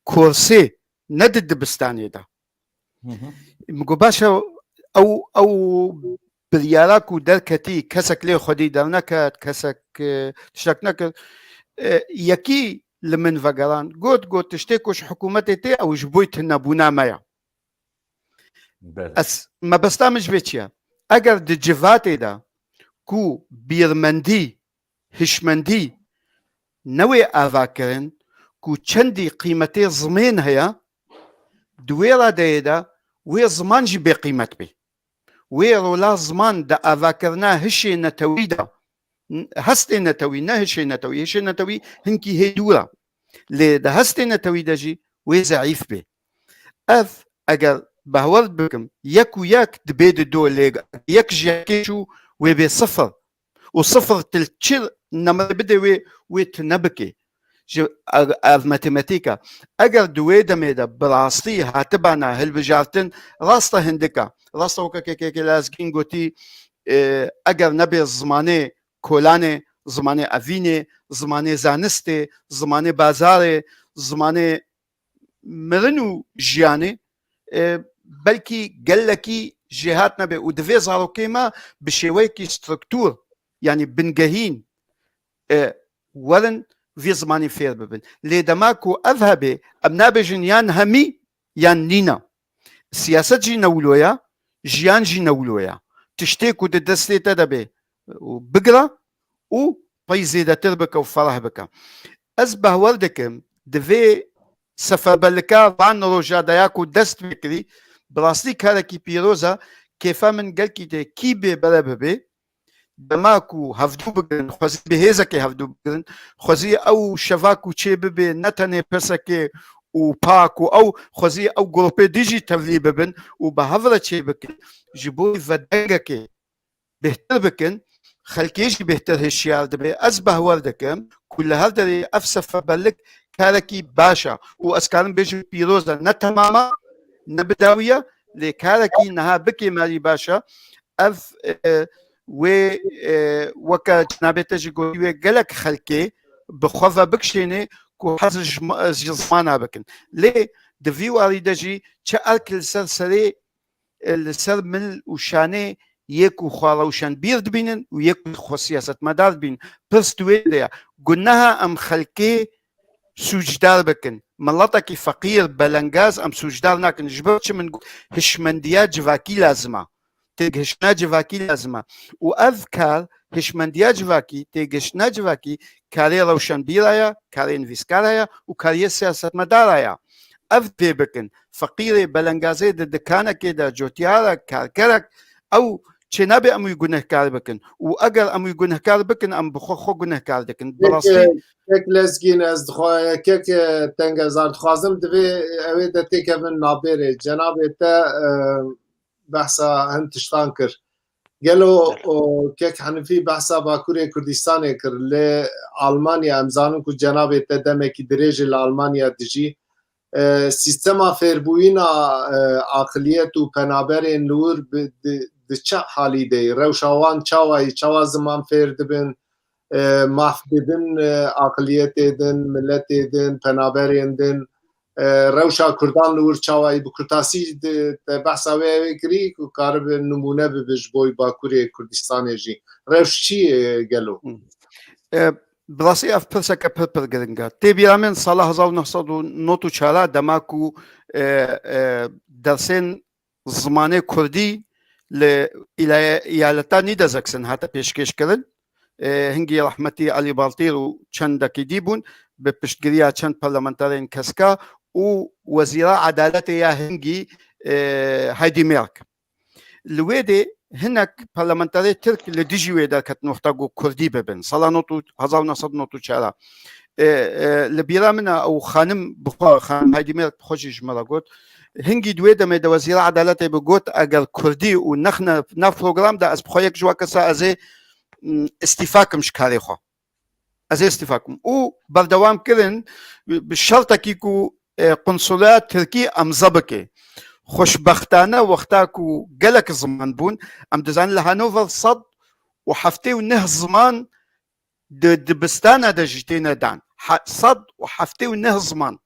کورسی ندید دبستانی ده مگو باشه او بریاراک و درکتی کسک لی خودی در نکرد کسک تشتک نکرد یکی لمن وگران گوت تشتکوش حکومتی تی او جبویت نبونا مایا از ما بستامش بیچیا اگر دی جواتی دا کو بیرمندی هشمندی نوی آوا کرن کو چندی قیمتی زمین هیا دویرا دیده وی زمان جی بقیمت بی وی رولا زمان دا آوا کرنا هشی نتوی دا هستی نتوی نه هشی نتوی هنکی هی دورا لی دا هستی نتوی دا جی وی ضعیف بی اف اگر باورد بکم یک و یک دبید دو لیگ یک جاکیشو وی بی صفر و صفر تلچر نمر بده وی تنبکی از ماتماتيكا اگر دوی دمه براستی هاتبانا هل بجارتن راستا هندكا راستا وكا لازكين قوتي اگر نبي زمانه كولانه زمانه افينه زمانه زانسته زمانه بازاره زمانه مرنو جيانه بلكي قلكي جهات نبي ودفي زارو كيما بشويكي ستركتور يعني بنجهين ولن في زماني فير ببن لدماكو أذهبي أبناء بجن يان همي يان نينا سیاست جی نەولۆیە ژیان جی نەولۆیە تشتێک و دەستێتە دەبێ بگرە و پەی زێدەتر بکە و فەڕەح بکە ئەس باوەڕ دەکەم دەvێ سەفەربەرلەکە ڕان ڕۆژادەیاک و دەست بکری بڕاستی کارێکی پیرۆزە کێفا من گەلکی تێ کی بێ بەرە ببێ دەماک و هەفتوو بگرن خۆزی بەهێزەکەی هەفتوو بگرن خۆزی ئەو شەڤاک و چێ ببێ نەتەنێ پرسەکێ و پاک و ئەو خۆزی ئەو گۆڵپێ دیژی تەڤلی ببن و بە هەڤرە چێ بکەن ji بۆی ڤەدەنگەکێ بهتر بکەن خەلکێژی بهتر هێشیار دەبێ ئەس باوەڕ دەکەم کو لە هەر دەرێ ئەف سەفەربەرلک کارێکی باشە و ئەسکارم بێژم پیرۆزە نەتەمامە نەبداویە لێ کارێکی نەها بکێ ماری باشە ئەف وێ وەکە جنابێتەژی گۆی وێ گەلک خەلکێ بخۆڤە بکشێنێ و حەز زمانە بکەن لێ دڤی واریدەژی چە ئەرکل سەر سەرێ لەسەر مل و شانێ یەک و خواڵە و شەن بیر دبینن و یەک خۆ سیاسەتمەدار بین پرس دوێ دەیە گونەها ئەم خەلکێ سوجدار بکەن مڵەتێکی فەقیر بەلەنگاز ئەم سوجدار ناکەن ji ber çi min hişmendiya civakî lazim e têgihiştina civakî lazim e û ev kar hişmendiya civakî têgihiştina civakî karê rewşenbîr ye karê nivîskar ye û kariyê siyasetmedar ye ev pê bikin feqîrê belengazê di dikanekê de cotiyara karkerek ew çê nabe em wî gunehkar bikin û eger em wî gunehkar bikin em bi xwe xwe gunehkar dikin birastî kek lezgîn ez kek tengezar dixwazim divê ew ê de têkevin navbêrê cenabê te behsa hin tiştan kir gelo kek henifî behsa Bakurê Kurdistanê kir lê Almanya em zanin ku cenabê te demekî dirêjî li Almanya dijî sîstema fêrbûyîna aqiliyet û penaberên li wir di çi halî de rewşa wan çawayî çawa ziman fêr dibin maf dibin aqiliyetê din milletê din penaberên din rewşa Kurdan li wir çawayî bi kurtasî te behsa wê ew kirî ku karibin nimûne bibe ji bo Bakurê Kurdistanê jî rewş çi ye gelo براستی اف پرسکه پر گرنگه تیبیا من سال 1994 دماک و درسین زمانه کردی ل ایالتا نیدزاکسن حتی پیشکش کردن هنگی رحمتی علی بالطیر و چند کی بون به پشتگیری چند پارلمانترین کسکا و وزیر عدالت یا هنگی هایدی مرک لویده هناك برلمانتاري ترك لديجي ويدا كت نحتاجو كردي ببن صلا نوتو 1994 لبيرا منا او خانم بخار خانم هايدي ميرك بخوشي جمالا قوت هنگي دويدا ميدا وزير عدالتي بقوت اگر كردي ونخنا نا بروغرام دا از بخويك جواكسا ازي استفاكم شكاري خو ازي استفاكم او بردوام كرن بالشرطة كيكو قنصلات تركي امزبكي خوشبختانه وقتاكو قالك زمان بون ام دزان لهانوفر صد وحفتي ونه زمان دبستانه دجتينا دان صد وحفتي ونه زمان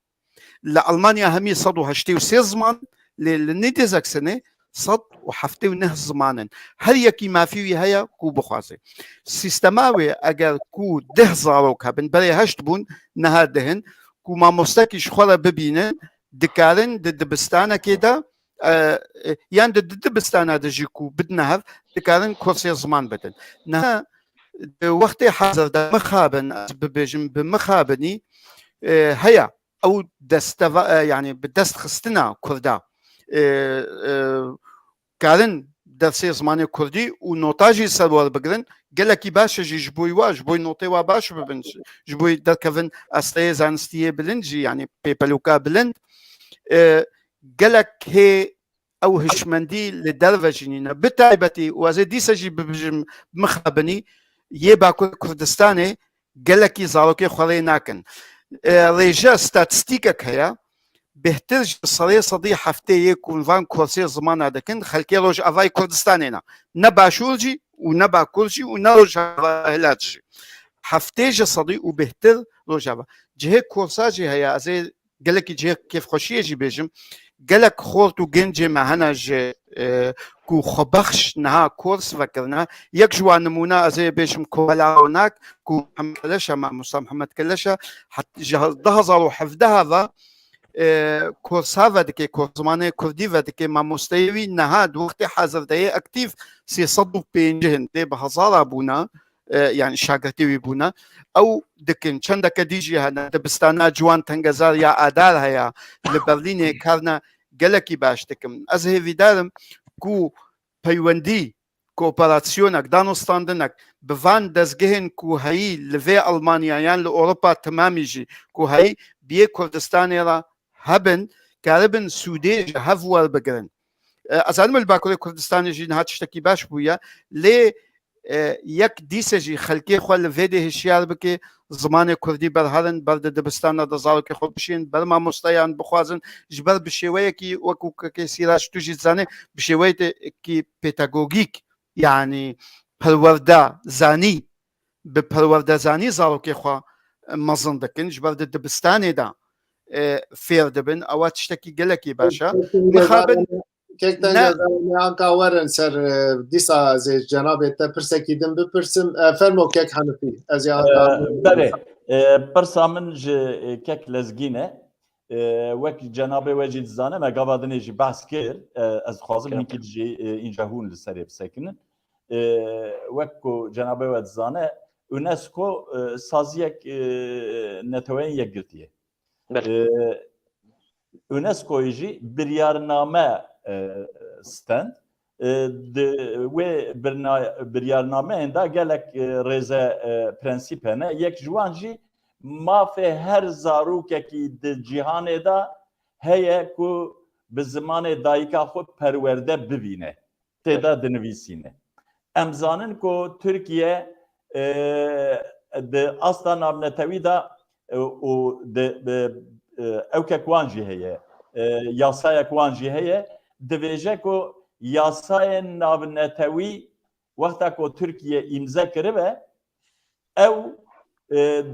لألمانيا همي صد وهشتي وسي زمان لندزك سنه صد وحفتي ونه زمانا هل يكي ما فيه هيا كو بخوازي سيستماوي اگر كو ده زارو كابن بري هشت بون نهار دهن كو ما مستكيش خولا ببينن دكارن دبستانه كده يعني دبستانه دجيكو بدنا دكارن كورسي زمان بدن نها وقت حاضر ده مخابن ببجم بمخابني هيا او دست يعني بدست خستنا كردا كارن درسي زماني كردي ونوتاجي سروال بگرن گلکی باشه جبوی واج بوی نوته وا باش ببن جبوی درکفن استای زانستیه بلنجی يعني پیپلوکا بلند گلک هي او هشمندي لدرجه بتايبتي وازي دي سجي ببجم مخابني يبا كردستاني گلکی زاروكي خوري ناكن ريجا ستاتستيكك هيا بهترج صري صدي حفتي يكون فان كورسي زمان هذا كن خلكي روج افاي كردستانينا نباشولجي ونبا كلشي ونروج هلاتجي حفتيج صدي وبهتر روجا جهه كورساجي هيا ازي قالك جهه كيف خوشيه جي بيجم قالك خورتو جنجي مهنج كو خبخش نها كورس فكرنا يكجوا نمونا ازي بيجم كولا هناك كو محمد كلاشا مع موسى محمد كلاشا حتى دهزر وحفدها ذا کورسا ودکه کورسمان کردی ودکه مامۆستەیەوی نەهاد وەختی حەزردەیە ئەکتیڤ 350 تێ بە هەزاڵا بوونە یعنی شاگرتێوی بوونە ئەو دکن چەندەکە دیژی هەنە دەبستانە جوان تەنگەزار یا ئادار هەیە لە بەرلینێ کارنە گەلێکی باش دکم ئەس هێویدارم کو پەیوەندی کۆپەراتسیۆنێک دانوستاندنێک بڤان دەستگەهێن کو هەیی لەvێ ئەڵمانیایان لە ئۆڕۆپا تەمامیژی کو هەیی بێ کوردستانێڵە هەبن کارەبن سوودێژ هەڤ وەربگرن ئەزانم لە باکووری کوردستانیژی نهات شتێکی باش بووە لێ یەک دیسەژی خەلکی خۆ لە vێدێ هشیار بکێ زمانی کوردی بەرهەرن بەردە دەبستانە دەزاڵکی خۆ بشێن بەر مامۆستایان بخوازن ji ber bi şêweyekî wekû kekê sîraş tu jî zanê bi şêweyekî pêdagogîk yani perwerda zanî bi perwerdezanî zarokê xwe mezin dikin ji ber di dibistanê de fêr dibin ewa tiştekî gelekî baş e mixabin Anka werin ser dîsa zê cenabê te pirsekî din bipirsim fermo kek Henifî ez ê berê pirsa min ji kek lezgîn e wek cenabê we jî dizane me gava dinê jî behs kir ez dixwazim hinkî jî înca hûn li serê bisekinin wek ku cenabê we dizane UNESCO saziyek neteweyên yekgirtiye UNESCO'yê jî biryarname stend wê biryarnameyên de gelek rêze prensîp hene yek ji wan jî mafê her zarokekî di cîhanê de heye ku bi zimanê dayika xwe perwerde bibîne têda dinivîsîne em zanin ku Tirkiye di asta navnetewî de û ewkek wan jî heye yasayek wan jî heye dibêje ku yasayên navnetewî wexta ku Tirkiye îmze kiribe ew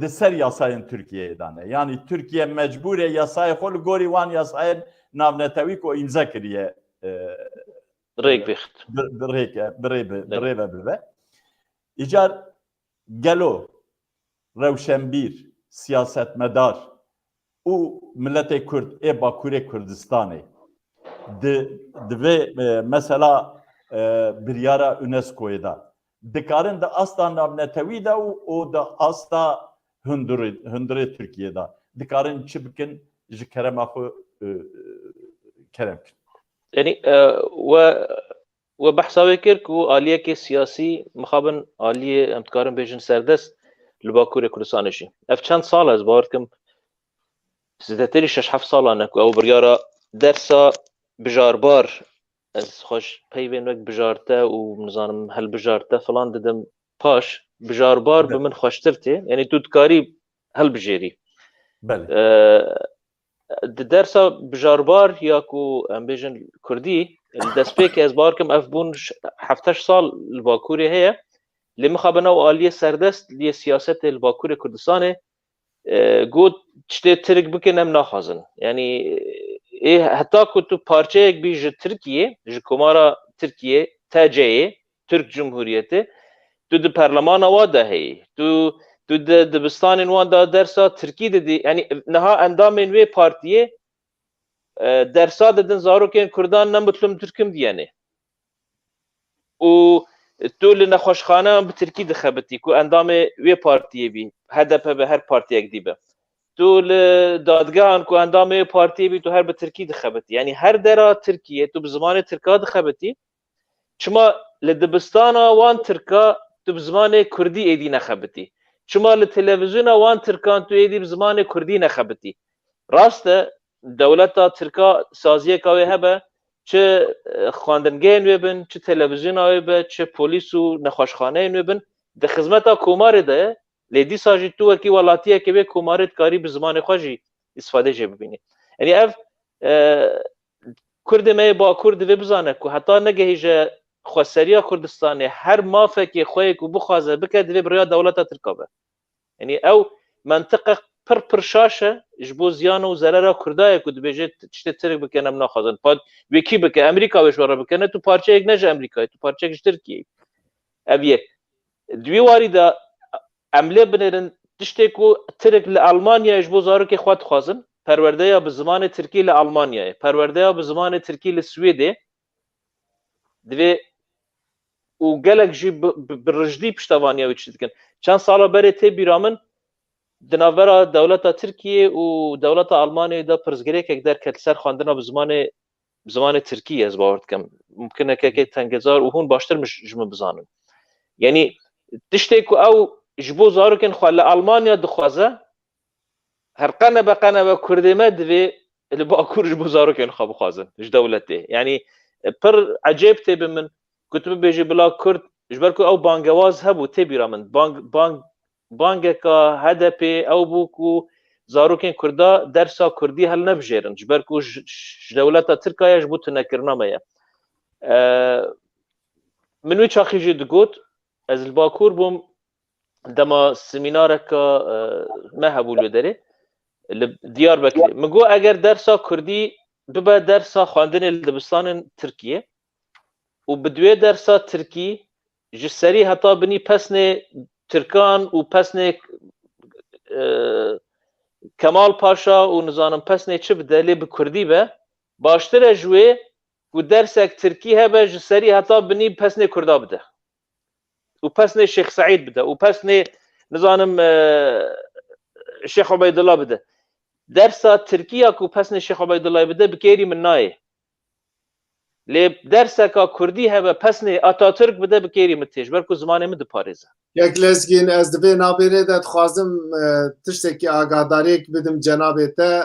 di ser yasayên Tirkiyeyê dane yani Tirkiye mecbûr e yasayê xwe li gorî wan yasayên navnetewî ku îmze kiriye rêk bixit birêve bibe îcar gelo rewşenbîr siyasetmedar û milletê Kurd ê Bakurê Kurdistanê divê mesela biryara UNESCO'yê de dikarin di asta navnetewî de û di asta hundirê Tirkiye de dikarin çi bikin ji kerema xwe kerem bikin yani we behsa wê kir ku aliyekê siyasî mixabin aliyê em dikarin bêjin serdest li Bakurê Kurdistanê jî ev çend sal ez bawer dikim zêdeterî 6-7 salan e ku ew biryara dersa bijarbar ez xweş peyvên wek bijarte û nizanim helbijarte filan didim paş bijarbar bi min xweştir tê yani tu dikarî helbijêrî di dersa bijarbar ya ku em bêjin Kurdî destpêkê ez bawer dikim ev bûn 7 sal li Bakurê heye lê mixabin ew aliyê serdest liyê siyasetê li Bakurê Kurdistanê got tiştê tirik bikin em naxwazin yani heta ku tu parçeyek bî ji Tirkiye ji komara Tirkiye TC'ye Türk Cumhuriyeti tu di perlemana wa de heyî tu di dibistanên wan da dersa Tirkî didî yani niha endamên wê partiyê dersa didin zarokên Kurdan ne mutlum Türküm diyene û tu li nexweşxaneyan bi Tirkî dixebitî ku endamê wê partiyê bî HDP bi her partiyek dîbe tu li dadgehan ku endamê partiyê bî tu her bi Tirkî dixebitî yani her dera Tirkiye tu bi zimanê Tirka dixebitî çima li dibistana wan Tirka tu bi zimanê Kurdî êdî nexebitî çima li televizyona wan Tirkan tu êdî bi zimanê Kurdî nexebitî rast e dewleta Tirka saziyeka wê hebe çi xwandingehên wê bin çi televizyona wê be çi polîs û nexweşxaneyên wê bin di xizmeta komarê de lê dîsa jî tu wekî welatiyekê wê komarê dikarî bi zimanê xwe jî îstîfade jê bibînî yani ev Kurdê me yê Bakur divê bizane ku heta negehî ji xweseriya Kurdistanê her mafekê xwe ku bixwaze bike divê bi rêya dewleta Tirka be yani ew mentiqe pir şaş e ji bo ziyana û zerera Kurdayê ku dibêje tiştê tirik bikin em naxwazin wekî bike Amerîka wê şwara bikene tu parçeyek ne ji Amerîkayê tu parçeyek ji Tirkiyeyê ev yek duî warî de em lê binêrin tiştê ku tirik li Almanyayê ji bo zarokê xwe dixwazin پرورده به زمان ترکی لألمانیا پرورده به زمان ترکی لسویده دوی و گلک جی برجدی پشتوانیا ویچ دکن چند سالا بره تی بیرامن دناورا دولت ترکیه و دولت آلمانیا دا پرزگری که در کتسر خواندنا به زمان ترکیه از باورد کم ممکنه که تنگزار و هون باشتر مش جمع بزانن یعنی تشتی که او جبو زارو کن خواه لألمانیا دخوازه هر قنبه کردمه دوی اللي باكور جبو زارو كان خاب خازن ايش دولته يعني پر عجيب تبي من كنت بيجي بلا كرد جبركو او بانجواز هبو تبي رامن بانجكا هدفي او بوكو زارو كان كردا درسا كردي هل نبجيرن جبركو دولته تركيا جبو تنكرنا ميا من ويش اخي جي دقوت از الباكور بوم دما سمينارك ما هبو لدري ديار بكري مگو اگر درسا كردي ببا درسا خواندن لدبستان تركيا وبدوي درسا تركي جسري حتى بني پسنه تركان و پسنه كمال پاشا و نظانم پسنه چه بده لی بكردي به باشتر جوي و درسك تركي هبه جسري حتى بني پسنه كردا بده و پسنه شيخ سعيد بده و پسنه نظانم شيخ عبيد الله بده درسا تركيا كو پسنه شيخ عبيد الله بده بكيري من ناي لي درسك كردي هبه پسنه اتاتürk بده بكيري متيج بركو زمانه مد پاريزه یک لسگین از دبی نابیره داد خوازم تشتکی آگاداریک بدم جنابته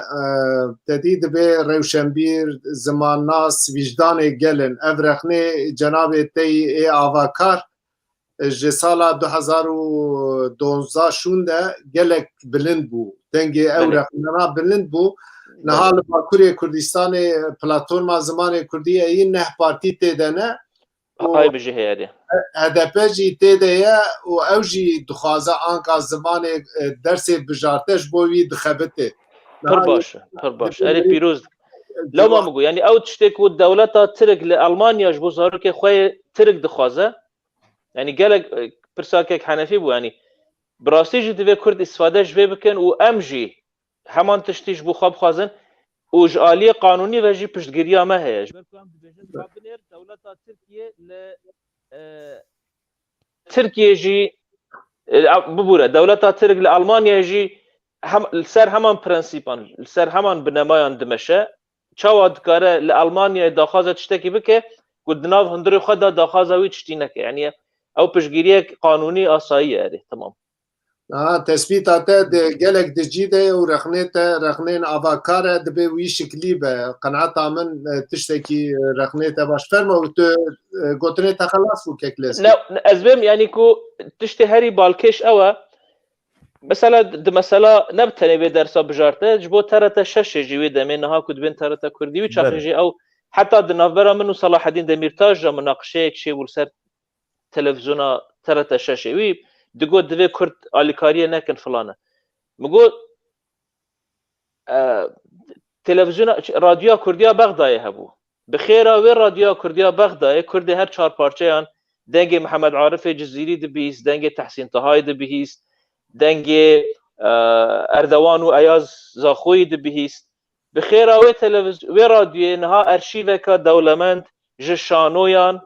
تدید به روشنبیر زمان ناس وجدان گلن افرخنه جنابته ای آواکار جسالا 2012 شونده گلک بلند بو دنگی اورخنه بلند بو نهال باکوری کردستان پلاتورما زمان کردی این نه پارتی تیدنه هاي بجي هيادي هدف جي تيديا و اوجي دخوازا انقا زمان درس بجارتش بوي دخبته پر باش اري بيروز لو ما مگو يعني او تشتكو الدولة ترك لألمانيا جبو ظهرو كي خوي ترك دخوازا يعني قالك برساكك حنفي بو يعني براسي جي دفي كرد استفاده جبه بكن و امجي همان تشتي جبو خواب خوازن وج آلی قانونی و جی پشتگیری ما هست. جبران دیویژن کابینر دولت ترکیه ل ترکیه جی ببوره دولت ترک ل آلمانیا جی هم سر همان پرنسیپان سر همان بنمایان دمشه چواد کاره ل آلمانیا داخل تشتکی بکه قدناف هندری خدا داخل وی تشتی نکه یعنی او پشتگیری قانونی آسایی اره تمام. تثبیتات گلک دجیده و رخنین آواکار دبی وی شکلی به قناعت من تشتکی رخنیت باش فرما و تو گوتنه تخلص و ککلس نه ازبم یعنی کو تشتی هری بالکش اوه مثلا نبتنی به درسا بجارته جبو ترتا شش جوی دمه نها کد بین ترتا کردی و چاخیجی او حتی دنافبرا منو صلاح الدین دمیرتاج را مناقشه یک شی ورسر تلویزیونا ترتا شش وی دقو دوی کرد آلیکاریه نکن فلانه مگو تلویزیون رادیو کردیا بغدایه هبو بخیره و رادیو کردیا بغدایه کردی هر چهار پارچه هن دنگ محمد عارف جزیری دبیست دنگ تحسین طهای دبیست دنگ اردوان و ایاز زاخوی دبیست بخیره و تلویزیون و رادیو نها ارشیوه که دولمند جشانویان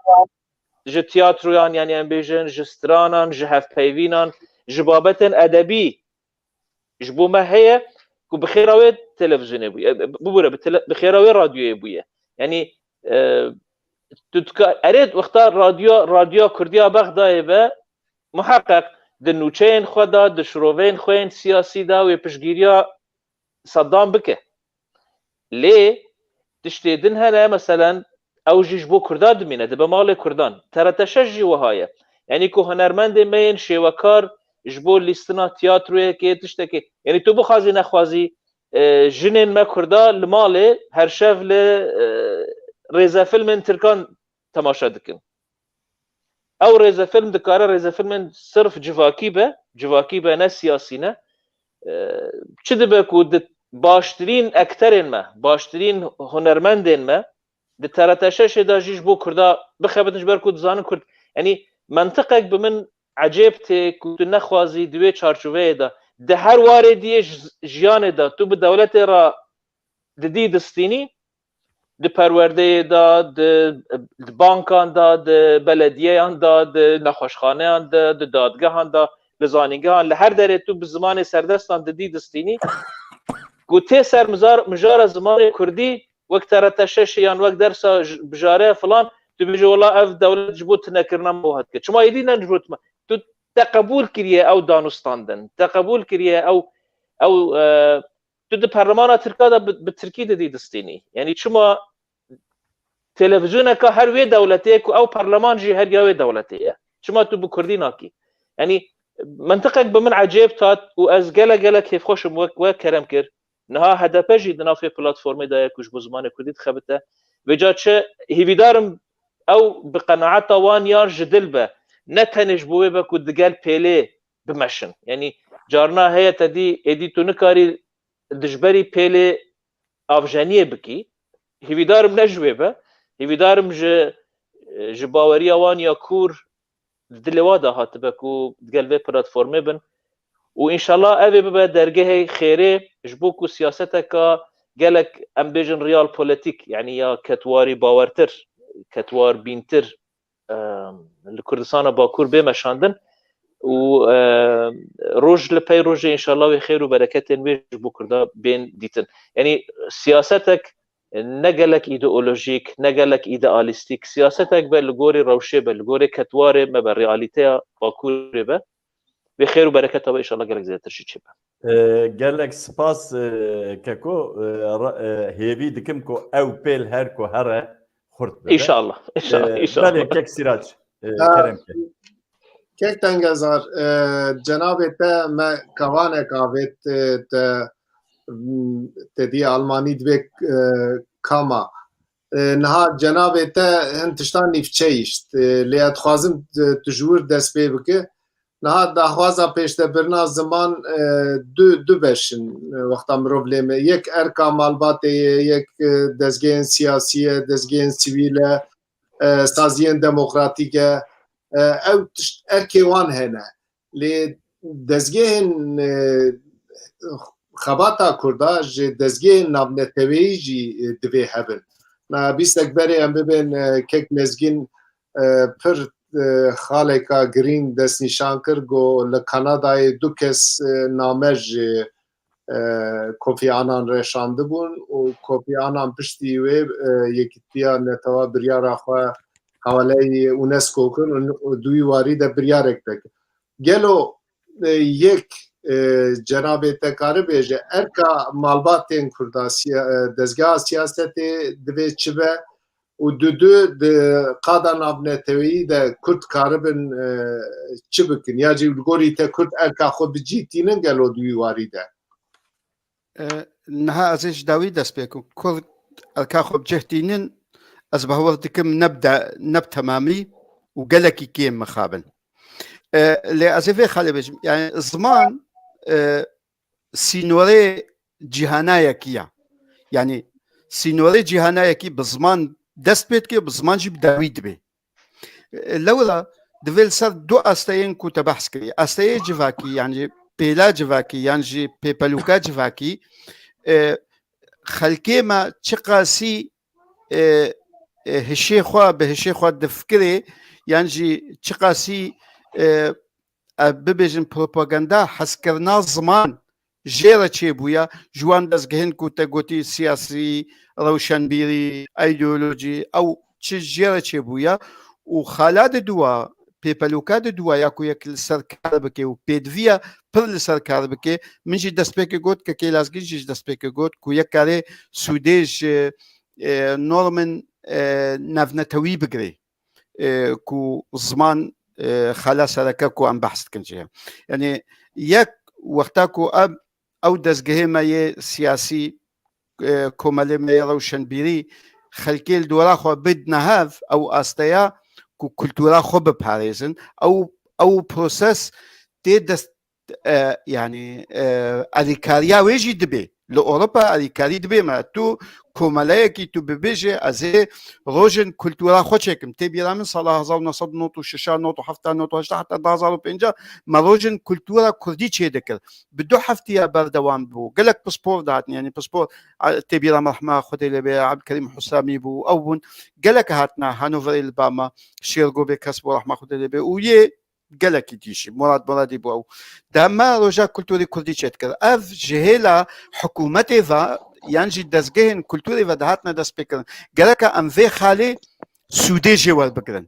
ج تئاترویان یعنی ام بیژن ج سترانان ج هف پیوینان ج بابتن ادبی ج بو ما هي کو بخيراوي تلفزيون بو بوره بخيراوي راديو بو يعني اريد واختار راديو كرديا بغداد به محقق دنوچين خدا دشروين خوين سياسي دا و پشگيريا صدام بك ليه تشتيدن هنا مثلا او جيجبو كردان دمينه دبا مال كردان ترى تشجي وهايه يعني كو هنرمند مين شيوكار جبو ليستنا تياترو كي تشتكي يعني تو بخازي نخوازي جنين ما كردا المال هر شف ل ريزا فيلم تركان تماشا دكن او ريزا فيلم دكاره ريزا فيلم صرف جواكي به نه سياسينه چه دبكو باشترين اكترين ما باشترين هنرمندين ما د ترتشش دا جيش بو كردا بخبتش بركو دزان كرد يعني منطقك بمن عجبت كنت نخوازي دوي چارچوبه دا ده هر واردي جيان دا تو بدولت را ددی دستینی د پرورده دا د بانکان دا د بلدیهان دا د نخوشخانهان دا د دادگاهان دا لزانیگاهان لهر دره تو به زمان سردستان ددی دستینی گوته سر مجار زمان کردی وقت را تشش یان وقت درس بجاره فلان تو بيجي والله اف دولة جبوت نكرنا موهد كده شما يدينا جبوت ما تو تقبول كريه او دانستاندن تقبول كريه او تو د برلمان ترکا دا بترکی دي دستيني يعني شما تلفزيونك هر وي دولتك او برلمان جي هر يوي دولتيه شما تو بكردي ناكي يعني منطقك بمن عجيب تات واز قال كيف خوش وكرم كر نها هدف جي دنا في بلاتفورم دا يكوش بزمان كردي خبته وجاتش هيفيدارم او بقناعات وان يار جدل به نتنج بوه بكو دقال بيلي بمشن يعني جارنا هي تدي اديتو نكاري دجبري بيلي افجانيه بكي هيفيدارم نجوه به هيفيدارم جباوريا وان يا كور دلوادا هاتبكو دقال في بلاتفورم بن وان شاء الله ابي ببا درجه خيري جبوكو سياستك قالك امبيجن ريال بوليتيك يعني يا كتواري باورتر كتوار بينتر لكردستان باكور بمشاندن و روج لبي روج ان شاء الله خير وبركات ويج بكردا بين ديتن يعني سياستك نقلك ايديولوجيك نقلك ايدياليستيك سياستك بالغوري روشه بالغوري كتوار ما بالرياليتي باكور به بخير وبركات ان شاء الله قالك زي ترشي تشبه قالك سباس كاكو هيفي دكمكو او بيل هركو هره ان شاء الله ان شاء الله كيك سراج كرم كيك تنگزار جناب تا ما كوانه كاوت تدي الماني دبك كاما نها جناب تا انتشتان نفچيشت ليات خوازم تجور دست بي بك نها دهوازا پیشته برنا زمان دو بشن وقتا مروبلیم یک ارکا مالبات یک دزگین سیاسی دزگین سیویل سازین دموکراتیک او ارکیوان هنه لی دزگین خباتا کرده جه دزگین نابنتوی جی دوی هبن نا بیستک بری هم ببین کک مزگین پر خالقا گرین دست نشان کرد گو لکانادای دو کس نامج کوفی آنان رشانده بون و کوفی آنان پشتی و یکیتیا نتوا بریار خواه حواله اونسکو کن و دوی واری ده بریارک دک گلو یک جناب تکاره بیجه ارکا مالباتین کرده دزگاه سیاست دوی چبه و دو قادن ابنتوی ده کرد کاربن چی بکن یا جی گوری تا کرد ارکا خود بجیتینن گلو دوی واری ده نها ازيش داوي دست بيكو كرد اركا خود بجهتينن از بهوردكم نب تمامي وقالكي كيم مخابن اللي ازيفي خالي بجم يعني زمان سينوري جهانايا كيا يعني سينوري جهانايا كي بزمان دست بيت كي بزمان جيب داويد بي لولا دفل سر دو استاين كو تبحث كري استاي جفاكي يعني بيلا جفاكي يعني جي بيبالوكا جفاكي خلكي ما تشقاسي هشي خوا بهشي خوا دفكري يعني جي تشقاسي ببيجن بروباغندا حسكرنا زمان جيرا تشيبويا جوان دزگهن كوتا گوتي سياسي روشنبيري ايديولوجي او جيرا تشيبويا وخالد دوا بيبالوكا دوا ياكو يك السركار بكي وبيدفيا بر السركار بكي من جي دسبيكي گوت كي لازگي جي دسبيكي گوت كو يكاري سوديج نورمن نافنتوي بگري كو زمان خلا سركا كو ام بحث كنجي يعني يك وقتاكو اب او دزگه ما سياسي كومالي ما روشنبيري خلكيل دورا خو بدنا هاف او استيا كو كولتورا خو بباريزن او بروسس تي دست يعني اديكاريا ويجي دبي لأوروبا الكاري دبيما تو كومالايكي تو ببيجي أزي روجن كولتورا خوشكم تبي من صلاة هزار نصد نوت وششا نوت وحفتا نوت وهشتا حتى دازار وبينجا ما روجن كولتورا كردي تشي دكر بدو حفتي بردوان بو قالك باسبور داتني يعني باسبور تبي رحمة خدي لبي عبد الكريم حسامي بو أو قالك هاتنا هانوفر الباما شيرغو بكسبو رحمة خدي لبي ويه قالك يديشي مرادي بو داما روجا كولتوري كردي تشتكر اف جهيلا حكومتي فا ينجي دزجهن كولتوري فدهاتنا دس بكرن قالك ام في خالي سودي جوال بكرن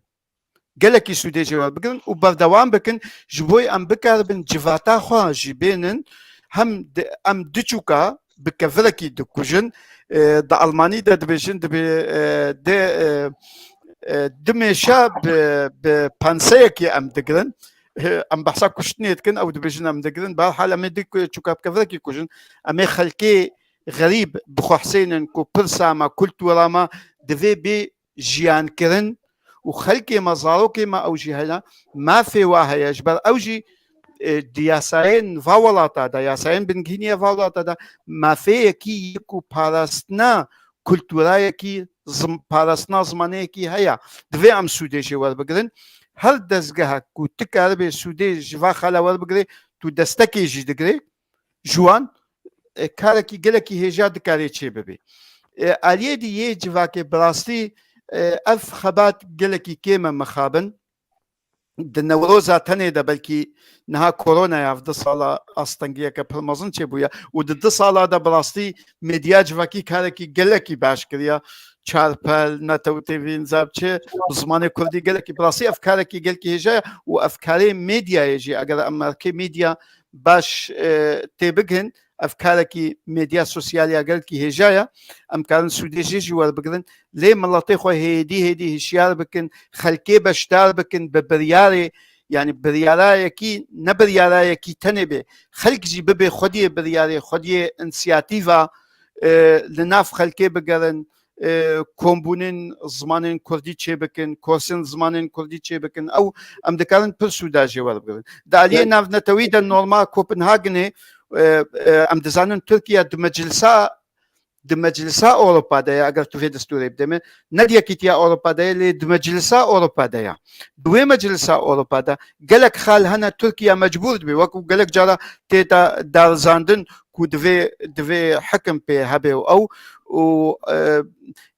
قالك سودي جوال بكرن وبردوام بكن جبوي ام بكر بن جفاتا خوا جبينن هم ام دچوكا بكفلكي دكوجن دا الماني دا دبيجن دبي دمشا ببانسيكي ام دقرن ام بحسا كشتنيت كن او دبيجن ام دقرن بحال ام ديك تشوكاب كفركي كوجن ام خلكي غريب بخو حسين كو برساما كولتورا ما دفي بي جيان كرن وخلكي مزاروكي ما اوجي هلا ما في واحد يجبر اوجي دياساين فاولاتا دا ياساين بنغينيا فاولاتا دا ما في كي يكو باراستنا كولتورا كي پاراستنا زمانەیەکی هەیە دەبێ ئەم سوودێژی وەربگرن هەر دەستگەها کو تکار بێ سوودێ ژوا خەلە وەربگرێ تو دەستەکێژی دەگرێ جوان کارێکی گەلێکی هێژا دکارێ چێ ببێ ئالیێدی یێ جڤاکێ بڕاستی ئەف خەبات گەلێکی کێمە مەخابن دنەوڕۆزا تەنێدا بەلکی نەها کۆرۆنا 17 ساڵە ئاستەنگیەکە پڕمەزن چێ بووە و 2 ساڵادا بڕاستی مێدیا جڤاکی کارێکی گەلێکی باش کردە چارپەل نەتەوە تێڤینزا بچێ زمانی کوردی گەلێکی بڕاستی ئەفکارێکی گەلکی هێژایە و ئەفکارەی مێدیایەژی ئەگەر ئەمەکەی مێدیا باش تێبگهن ئەفکارێکی مێدیا سوسیالیا گەلکی هێژایە ئەمکارن سوودێژێژی وەربگرن لێ مڵەتەی خۆی هێدی هشیار بکن خەلکێ بەشدار بکن بە بڕیارێ يعني بريارايكي نبريارايكي تنبي خلقجي ببي خديه برياري خديه انسياتيفا لناف خلقي بقرن كومبونين زمانين كردي تشيبكن كورسن زمانين كردي تشيبكن او ام دكارن برسو داجي وربقرن داليه ناف نتويدا نورما كوبنهاجن ام دزانن تركيا دمجلسا اوروبا دايا اگر تو في دستوري بدمه نديا كيتيا اوروبا دايا لي دمجلسا اوروبا دايا دوي مجلسا اوروبا دا قالك خال هنا تركيا مجبور بي وكو قالك جارا تيتا دارزاندن كو دفي حكم بي هبه او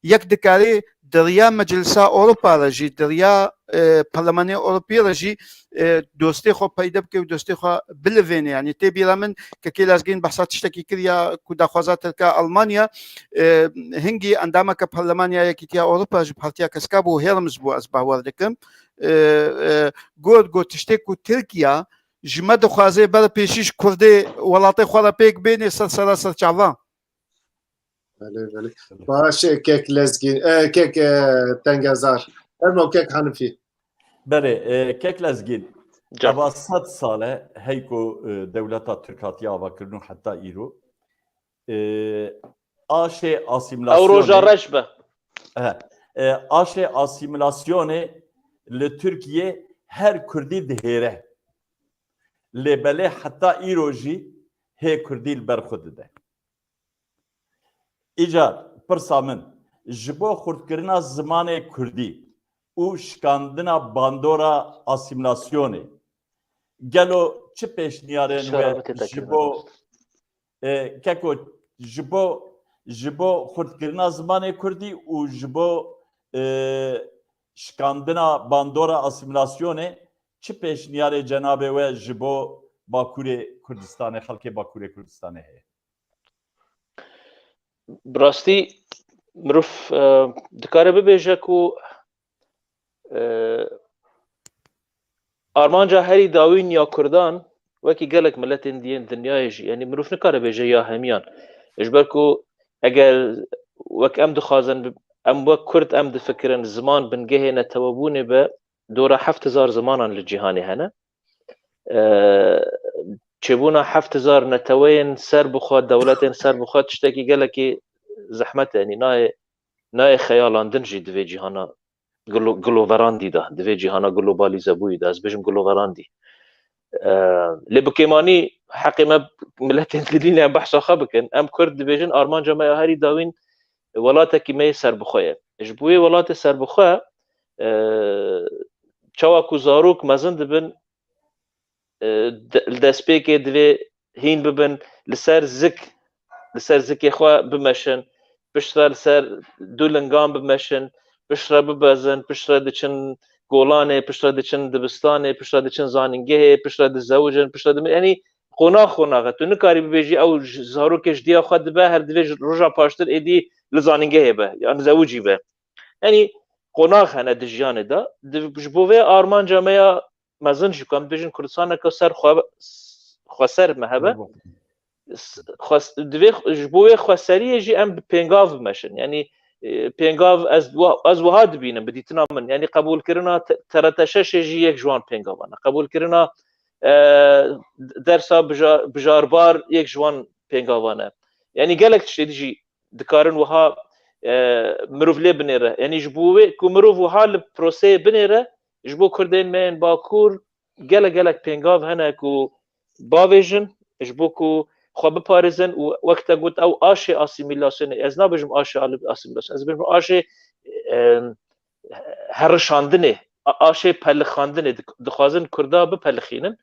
يك دكاري دريا مجلسا اوروبا رجي دريا برلماني اوروبي رجي دوستي خو پیدا بکه و دوستي خو بلوین يعني تبي رامن ككيلازجين بحثات تشتكي كريا كودا خوازات كا المانيا هنجي عندما كبرلمانيا يكيتيا اوروبا جبهتيا كسكابو هيرمز بو اسبا وردكم گود تشتكو تركيا جمد خوازي بر پیشیش كردي ولاطي خورا بيك بيني سر چاوا بله باش كيك لزگين كيك تنگزار هرمو كيك حنفي بله كيك لزگين جبا 100 ساله هيكو دولتا تركاتيا وكرنو حتى ايرو آشه اسیمیلاسیون او روجا رشبه آشه اسیمیلاسیون لترکیه هر کردی دهیره لبله حتى ایروجی هی کردی البرخود ده ایجار پرسامن جبو خردکرنا زمان کردی او شکاندنا باندورا اسیمیلاسیونه گلو چه پیشنیارن و جبو ککو جبو خردکرنا زمان کردی او جبو شکاندنا باندورا اسیمیلاسیونه چه پیشنیار جنابه و جبو باکور کردستان خلک باکور کردستان هست براستی مروف دکاره ببیجه که آرمانجا هری داوین یا کردان وکی گلک ملت اندین دنیای جی یعنی مروف نکاره بیجه یا همیان اجبر که اگر وک ام دخوازن ام وک کرد ام دفکرن زمان بنگه نتوابونه به دورا 7000 زمانان للجهاني هنا تشبونا 7000 نتوين سر بخوات دولتين سر بخوات تشتكي قال لك زحمت يعني ناي خيالان دنجي دفي جهانا جلوفراندي ده دفي جهانا جلوباليزابوي ده از بجم جلوفراندي لێ بکەمانی حەقیمە ملەتێن لینیان بەحسا خە بکەن ئەم کورد دەبێژن ئارمانجا مە هەری داوین وڵاتێکی مەی سەربخۆیە ji bo wê welatê serbixwe çawa ku zarok mezin dibin li destpêkê divê hîn bibin li ser zikê xwe bimeşin piştre li ser du lingan bimeşin piştre bibezin piştre diçin golanê piştre diçin dibistanê piştre diçin zanîngehê piştre dizewicin piştre yanî qonaxe tu nikarî bibêjî ew zarokê ji diya xwe dibe her divê roja paştir êdî li zanîngehê be yan zewicî be yanî qonax hene di jiyanê da ji bo vê armanca me ya mezin jî kam dibêjin Kurdistaneka ser xweser me hebe divê ji bo vê xweseriyê jî em bi pêngav bimeşin yanî pêngav ez wiha dibînim bi dîtina min yanî qebûlkirina TRT6 jî yek ji wan pêngavan e qebûlkirina dersa bijarbar yek ji wan pêngavan e yanî gelek tiştê jî dikarin wiha mirov lê binêre yanî ji bo wê ku mirov wiha li proseyê binêre ji bo Kurdên me yên Bakur gelek pêngav hene ku bavêjin ji bo ku xwe biparêzin û wek te got ew aşê asîmîlasyonê ez nabêjim aşê asîmîlasyon ez bêjim aşê herişandinê aşê pelixandinê dixwazin Kurda bipelixînin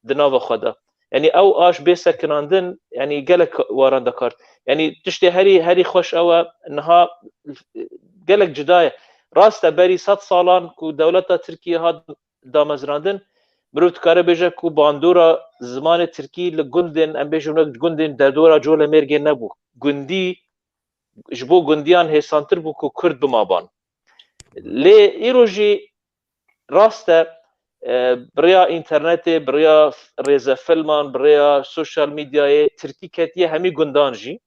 di nava xwe de yanî ew aş bêsekinandin yanî gelek waran dakar yanî tiştê herî xweş ew e niha gelek cuda ye rast e berî 100 salan ku dewleta Tirkiye hat damezrandin mirov dikare bêje ku bandora zimanê Tirkî li gundên em bêjin gundên derdora Colemêrgê nebû gundî ji bo gundiyan hêsantir bû ku Kurd bimaban lê îro jî rast e birêya înternetê birêya rêzefilman birêya sosyal medyayê Tirkî ketiye hemî gundan jî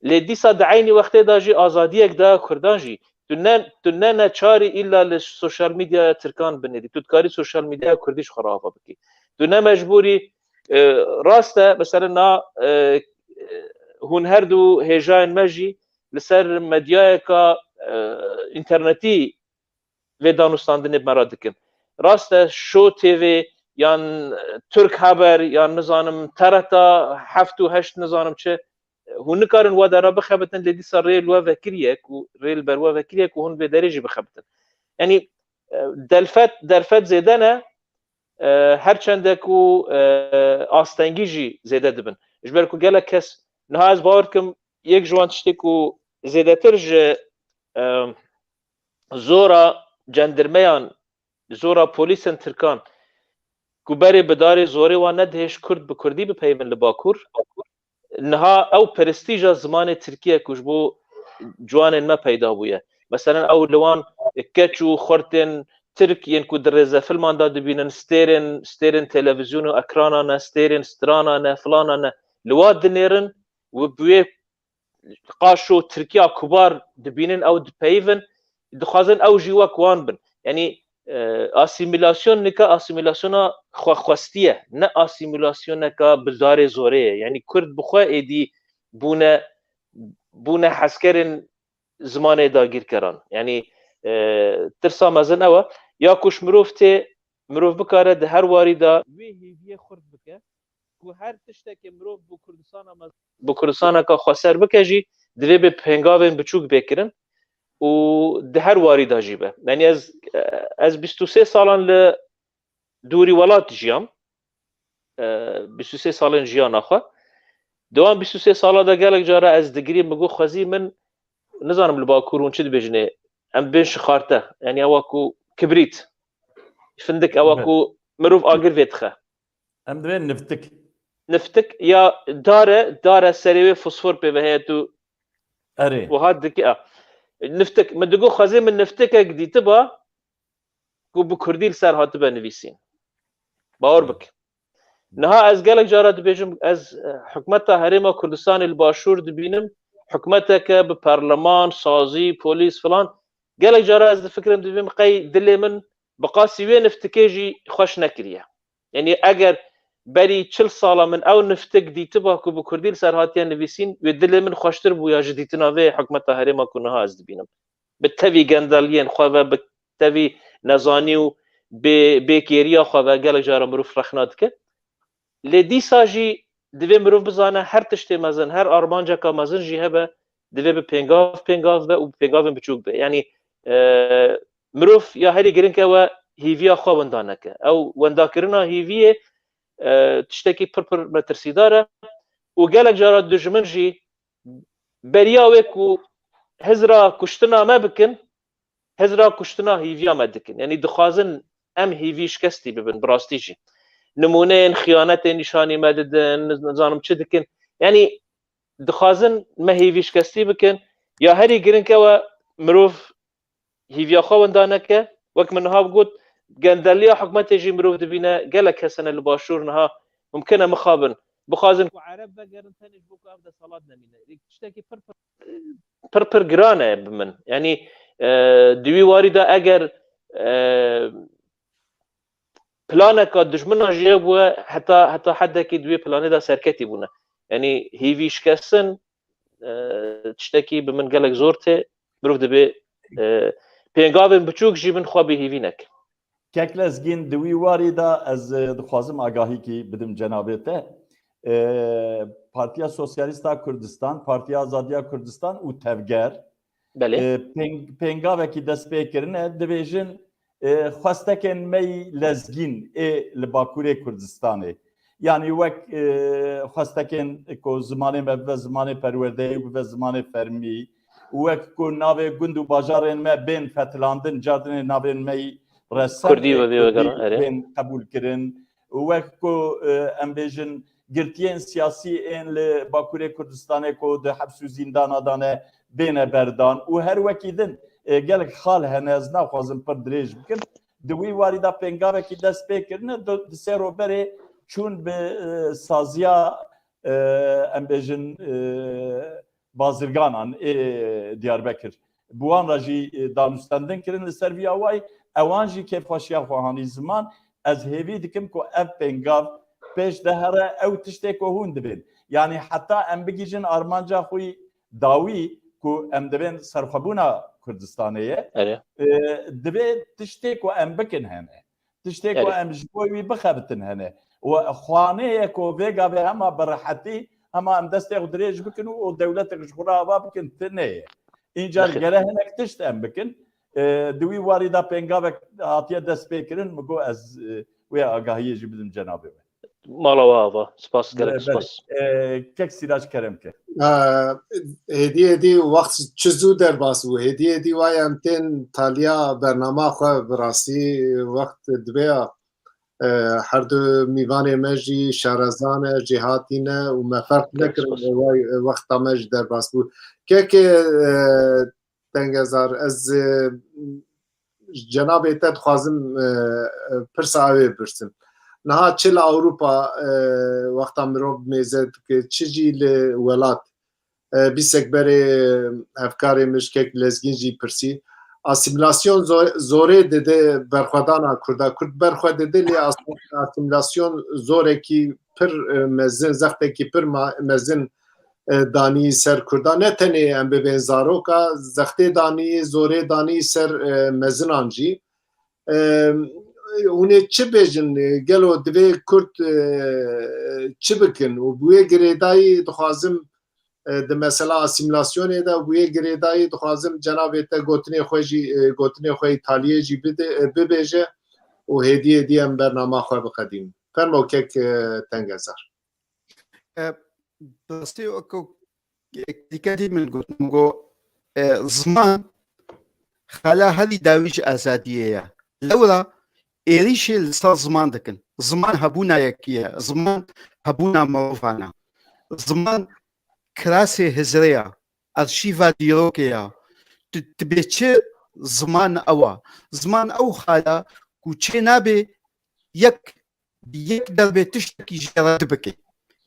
lê dîsa di eynî wextê da jî azadiyek da Kurdan jî tu ne neçarî îlla li sosyal medyaya Tirkan binêrî tu dikarî sosyal medyaya Kurdî ji xwe rava bikî tu ne mecbûrî rast e mesela na hûn her du hêjayên me jî li ser medyayeka înternetî vê danûstandinê me ra dikin rast e Show TV yan Türk Haber yan nizanim TRT 7 û 8 nizanim çi hûn nikarin we dera bixebitin lê dîsa rê li we vekiriye ku rê li ber we vekiriye ku hûn vê derê jî bixebitin yanî derfet zêde ne her çendek û astengî jî zêde dibin ji ber ku gelek kes niha ez bawer dikim yek ji wan tiştê ku zêdetir ji zora cendirmeyan zora polîsên Tirkan ku berê bi darê zorê wan nedihêj Kurd bi Kurdî bipeyvin li Bakur niha ew perestîja zimanê Tirkiye ku ji bo ciwanên me peyda bûye mesela ew li wan keç û xortên Tirk yên ku di rêzefilman da dibînin stêrên televizyûn û ekranan e stêrên stranan e filanan e li wa dinêrin û bi wê qaş û Tirkiya kubar dibînin ew dipeyvin dixwazin ew jî wek wan bin yanî asîmîlasyon nika asîmîlasyona xwexwestiye ne asîmîlasyoneka bi darê zorê ye yanî Kurd bi xwe êdî bûne hezkerên zimanê dagîrkeran yanî tirsa mezin ew e ya kuş mirov bikare di her warî da wê hêviyê xurt bike ku her tiştekê mirov bu Kurdistaneka xweser bike jî divê bi pêngavên biçûk bêkirin û di her warî da jî be yanî ez 23 salan li dûrî welat jiyam 23 salên jiyana xwe di wan 23 sala da gelek cara ez digirîm bi got xwezî min nizanim li Bakur hûn çi dibêjin em bên şixarte yanî ewa ku kibrît findik ewa ku mirov agir vê dixe em divê niftik ya dare serê wê fosfor pê ve heye tu erê wiha dikî niftik min digot xwezî min niftikek dîtiba ku bi Kurdî li ser hatibe nivîsîn bawer bike niha ez gelek cara dibêjim ez hikûmeta Herêma Kurdistanê li Başûr dibînim hikûmeteke bi parleman sazî polîs filan gelek cara ez difikirim dibîm qey dilê min bi qasî wê niftikê jî xweş nekiriye yanî eger berî 40 sala min ew niftik dîtiba ku bi Kurdî li ser hatiye nivîsîn wê dilê min xweştir bû ya ji dîtina vê hikûmeta Herêma ku niha ez dibînim bi tevî gendaliyên xwe ve bi tevî nezanî û بێکێریە خوا بە gelek jara mirov rexna dike lê dîsa jî divê mirov bizane her tiştê mezin her armanceka mezin jî hebe divê bi pêngav be û pêngavên biçûk be yanî mirov ya herî giring ew hîviya xwe wenda neke ew wendakirina hîviyê tiştekî pir metirsîdar e û gelek jara dijmin jî beriya wê ku hezra kuştina me bikin hezra kuştina hîviya me dikin yanî dixwazin em hîvî şikestî bibin bi rastî jî nimuneyên xıyanetê nîşanî me didin nizanim çi dikin yanî dixwazin me hîvî şikestî bikin ya herî giring ew mirov hîviya xwe wenda neke wek min niha got gendeliya hikûmetê jî mirov dibîne gelek kesin li başûr niha mumkin e mixabin bixwazin ku ereb vegerin tenê ji bo ku ev desalat nemîne tiştekî pir giran e bi min yanî di wî warî de eger planeka dijmina jî hebûye heta hedekî di wê planê de serketî bûne yanî hîvî şikestin tiştekî bi min gelek zor tê mirov dibe pêngavên biçûk jî min xwe bê hîvî neke Keklezgin di wî warî da ez dixwazim agahîkî bidim cenabê te Partiya Sosyalîsta Kurdistan, Partiya Azadiya Kurdistan û Tevger pêngavekî dest pê kirine dibêjin xwestekên me lezgîn ê li Bakurê Kurdistanê yanî wek xwestekên ku zimanê me bibe zimanê perwerdeyî û bibe zimanê fermî û wek ku navê gund û bajarên me bên fetilandin cardinê navên me Kurdî bên qebûl kirin û wek ku em bêjin girtiyên siyasî ên li Bakurê Kurdistanê ku di hebs û zîndana dane bêne berdan û her wekî din gelek xal hene ez naxwazim pir dirêj bikim di wî warî da pêngavekî dest pê kirine di serokberê çûn bi saziya em bêjin bazirganan ê Diyarbekir bi wan re jî danûstendin kirin li ser vîya wayî ewan jî kêfxweşiya xwehanî ziman ez hêvî dikim ku ev pêngav pêş de here ew tiştê ku hûn dibin yanî heta em bigîjin armanca xwî dawî ku em dibên serxwebûna Kurdistanê ye divê tiştê ku em bikin hene tiştê ku em ji bo wî bixebitin hene xwaneyê ku vêga vê hema bi rehetî hema em destê xwe dirêj bikin û dewletek ji xwe re ava bikin tinê încar gere hinek tişt em bikin di wî warî da pêngavek hatiye dest pê kirin min got ez wê agahiyê jî bidim cenabê we mala we ava spas gelek spas kek Sîrac Keremke hediye dî wext çi zû derbas bû hediye dî wayê em tên taliya bernama xwe bi rastî wext dibe her du mîvanê me jî şerezan e jî hatîne û me ferq nekirin wexta me ji derbas bû kekê tengezar ez cenabê te dixwazim pirsa ew birsin niha çi li Ewropa wexta mirov mêze dike çi jî li welat bîsekberê hevkarê mişkek lezgîn jî pirsî asimilasyon zorê dide berxwedana Kurda Kurd berxwe dide lê asimilasyon zorekî pir mezin zextekî pir mezin danî ser Kurda ne tenê em bibên zaroka zextê danî zorê danî ser mezinan jî hûnê çi bêjin gelo divê Kurd çi bikin û bu yê girêdayî dixwazim di mesela asimilasyonê de bu yê girêdayî dixwazim cenabê te gotinê xwe jî gotinê xwe Îtalyê jî bibêje û hêdiyê dî em bernama xwe biqedîn fermo kek tengezar Rastî dîketî min gotim got ziman xela herî dawî ji azadiyê ye lewra êrişê li ser ziman dikin ziman hebûna yekî ye ziman hebûna mirovan e ziman kirasê hizrê ye arşîva dîrokê ye tibê çi ziman ew e ziman ew xela ku çê nabe yek derbê tiştekî ji re dibike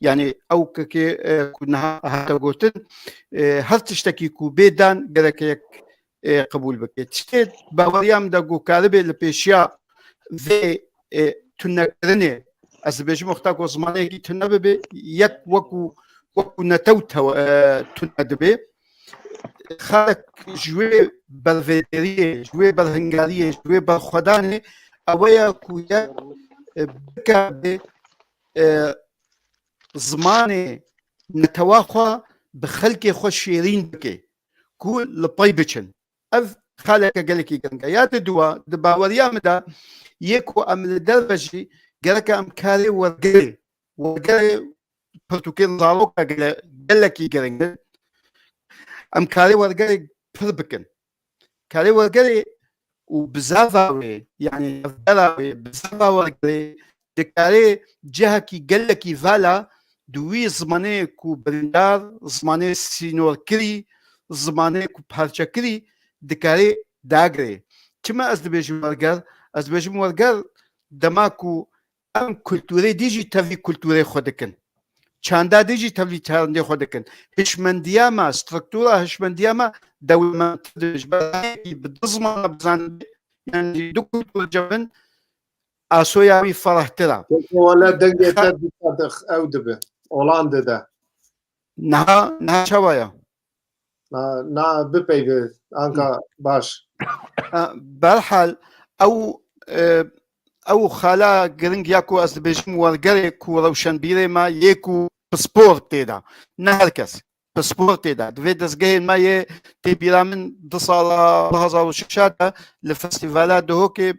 yani ew kekê ku niha hate gotin her tiştekî ku bêdan gerek yek qebûl bike tiştê baweriya min de got karibê li pêşiya vê tunekirinê ez dibêjim wexta ku zimanekî tune bibe yek wekû netew tune dibe xelek ji wê bervêderiyê ji wê berhingariyê ji wê berxwedanê اويا كويا بكا زماني نتواخى بخلقي خوش شيرين بكي كل لطيبتشن اف خالك قالكي قنقا يا تدوا دباوريا مدى يكو ام الدربجي قالك ام كاري ورقري برتوكين زاروكا قالكي قرنقا ام كاري ورقري بربكن كاري ورقري وبزافاوي يعني بزافا ورقري دكاري جهكي قالكي فالا دوي زمانه کو برندار زمانه سینور کری زمانه کو پارچه کری دکاره داگره چما از دبیجم ورگر دماکو ام کلتوره دیجی تاوی کلتوره خودکن چاندا دیجی تاوی چانده خودکن هشمندیا ما سترکتورا هشمندیا ما دوی ما تدش برای بدزمان بزن يعني دو كلتور جبن اسوياوي فرحترا ولا دنگه تد او دبه هولندا ده نها شوايا نا بپیوه انکا باش برحال او خالا گرنگ یاکو از بيجم ورگره کو روشن بیره ما یکو پسپورت تیدا نه هرکس پسپورت تیدا دوی دزگه ما یه تی بیرا من 2006 لفستیوالا دهو که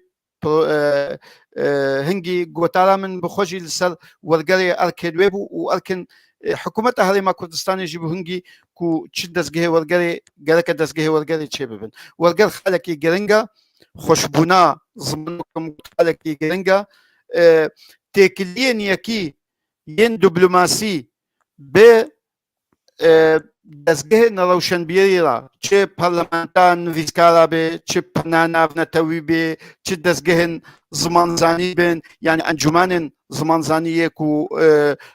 هنگی گوتارا من بخوشی لسر ورگره ارکدوی بو و ارکن حکومت هرما کردستان جیبو هنگی کو چه دزگه ورگره گرک دزگه ورگره چه ببن ورگر خالکی گرنگا خوشبونا زمانكم خالکی گرنگا تکلین یکی ین دیپلماسی به دزگه نروشنبیری را چه پارلمانتان ویسکارا به چه پناناف نتوی به چه دزگه زمان زانی بین یعنی انجمن زمان زانی کو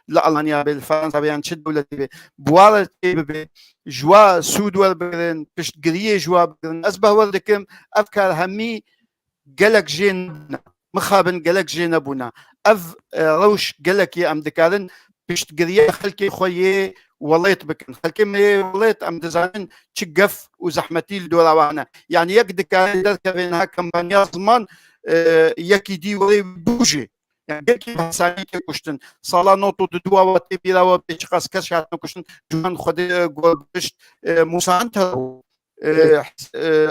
لالانیا به فرانسه بیان چه دولتی به بوار به جوا سود ور برن پشتگیری جوا برن از باور دکم افکار همی گلک جین مخابن گلک جین ابونا اف روش گلکی ام دکارن پشتگیری خلکی خویه وليت بكن خلكي وليت ام دزان تشقف وزحمتي الدوراوانا يعني يقدر كان درك بينها كمبانيا زمان يكي دي ولي بوجي يعني يكي بحساني كشتن صالا نوتو دوا وتبيرا وبيشقاس كشات كشتن جمان خد قولش موسى انت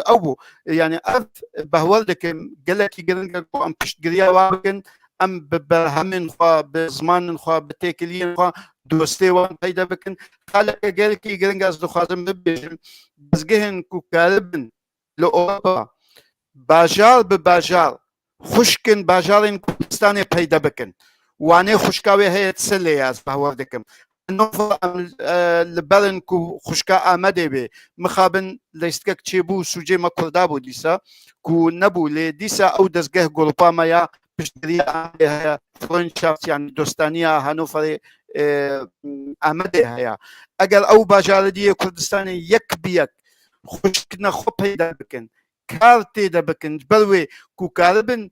او يعني اف بهولدك قال لك يقرن ام بشتغريا واكن ام ببرهمن خو بزمان خو بتكلين خو دوستي وان پیدا بکن خالق قال كي جرنگاز دو خازم ببيجم بزگهن کو كاربن لأوروبا باجار بباجار خشكن باجارين كردستان پیدا بکن وانه خشكاوي هي تسلي از بهور دكم نوفا لبرن کو خشكا آمده به مخابن ليستكك چيبو سوجي ما كردابو ديسا کو نبو لي ديسا او دزگه گروپا ما يا پشتري فرنشافت يعني دوستانيا هانوفر آمده هيا اگر او باجاردی کردستان یک بیک خوشکنا خو پیدا بکن کار تیدا بکن بلوی کو کاربن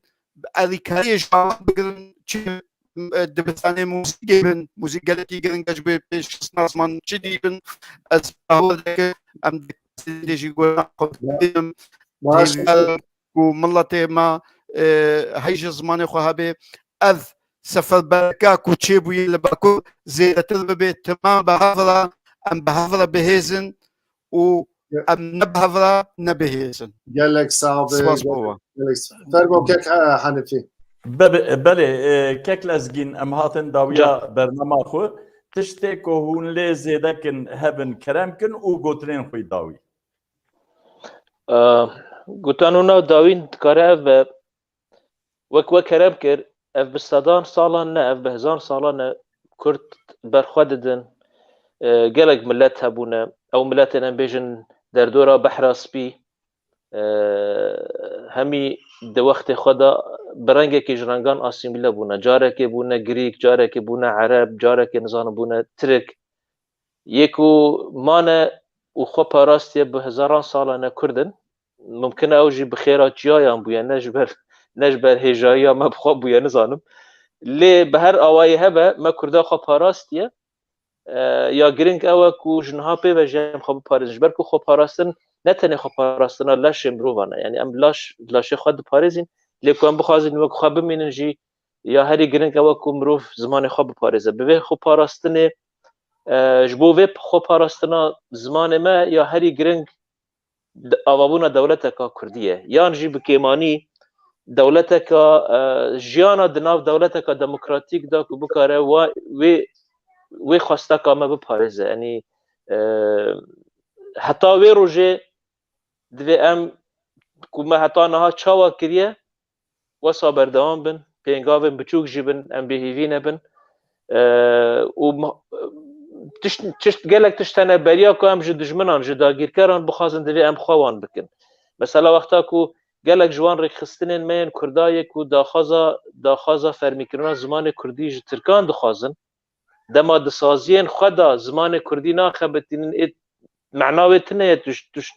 الیکاری جواب بگرن چه دبستان موسیقی بن موسیقی گلتی گرن گجبه پیش نازمان چه دیبن از باور دک ام دیجی گونا خودم کو ملت ما هیج زمان خو هبه از سفر بركاكو تشيبو يلباكو زي تلبي تمام بهافرا ام بهافرا بهيزن و ام نبهافرا نبهيزن قال لك صعب فرقو كيك حنفي بله كيك لازجين ام هاتن داويا برنامج خو تشتكو هون لي زيدكن هبن كرامكن و غوترين خوي داوي غوتانونا داوين كراف وك كرامكر اف بستدان سالان نه اف بهزان سالان كرد برخوددن قلق ملت هبونا او ملتنا بيجن دردورا بحر سبي همي د وقت خدا برنگه که جرنگان آسیمیله بونا جاره بونا گریک جاره بونا عرب جاره نظام بونا ترک یکو مانه و خو پاراستی به هزاران سالانه کردن ممکنه اوجی بخیرات جایان بویا نجبر هجایی ما بخواب بویا نزانم لی به هر آوایی هبه ما کرده خواه پاراستیه یا گرینگ اوه کو جنها پی و جیم خواب پارستن جبر که خواب پاراستن نه تنه خواب پاراستن لاش مروانه یعنی ام لاش خود پارزین لێکوان بخوازن وەک خوا بمێنن ژی یا هەری گرنگ ئەوە کو مرۆڤ زمانی خوا بپارێزە ببێ خۆ پاراستنێ ji bo vê xwe parastina zimanê me ya herî giring avabûna dewleteka Kurdî ye yan jî bi kêmanî dewleteka jiyana di nav dewleteka demokratîk da ku bikare wê xwesteka me biparêze yanî heta wê rojê divê em ku me heta niha çawa kiriye wesa berdewam bin pêngavên biçûk jî bin em bêhêvî nebin û gelek tişt hene beriya ku em ji dijminan ji dagîrkeran bixwazin divê em xwe wan bikin mesela wexta ku gelek ji wan rêxistinên me yên Kurdayê ku daxwaza fermîkirina zimanê Kurdî ji Tirkan dixwazin dema disaziyên xwe da zimanê Kurdî naxebitînin mecna wê tune ye tu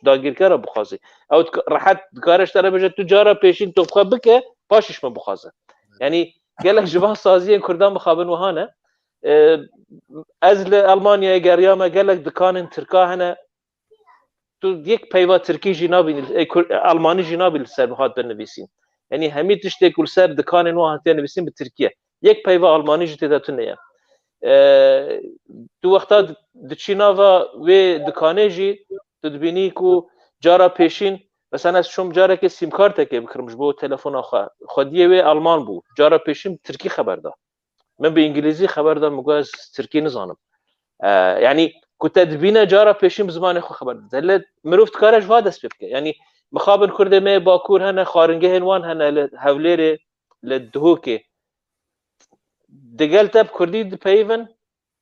dagîrkera bixwazî ew rehet dikare ji te re bêje tu cara pêşîn tu xwe bike paşî me bixwaze yanî gelek ji van saziyên Kurdan bixabin wiha ne ez li Almanyayê geriya me gelek dikanên Tirka hene tu yek peyva Tirkî jî nabînî Almanî jî nabî li ser hat binivîsîn yanî hemî tiştê ku li ser dikanên wan hatiye nivîsîn bi Tirkiye yek peyva Almanî jî têde tune ye tu wexta diçî nava wê dikanê jî tu dibînî ku cara pêşîn mesela ez çûm carekê sîmkartekê bikirim ji bo telefona xwe xwediyê wê Alman bû cara pêşîn Tirkî xeber da min bi îngilîzî xeber da min got ez Tirkî nizanim yanî ku te dibîne cara pêşîn bi zimanê xwe xeber da hele mirov dikare ji va dest pê bike yanî mixabin Kurdê me Bakur hene xwaringehên wan hene li Hewlêrê li Duhokê digel te bi Kurdî dipeyivin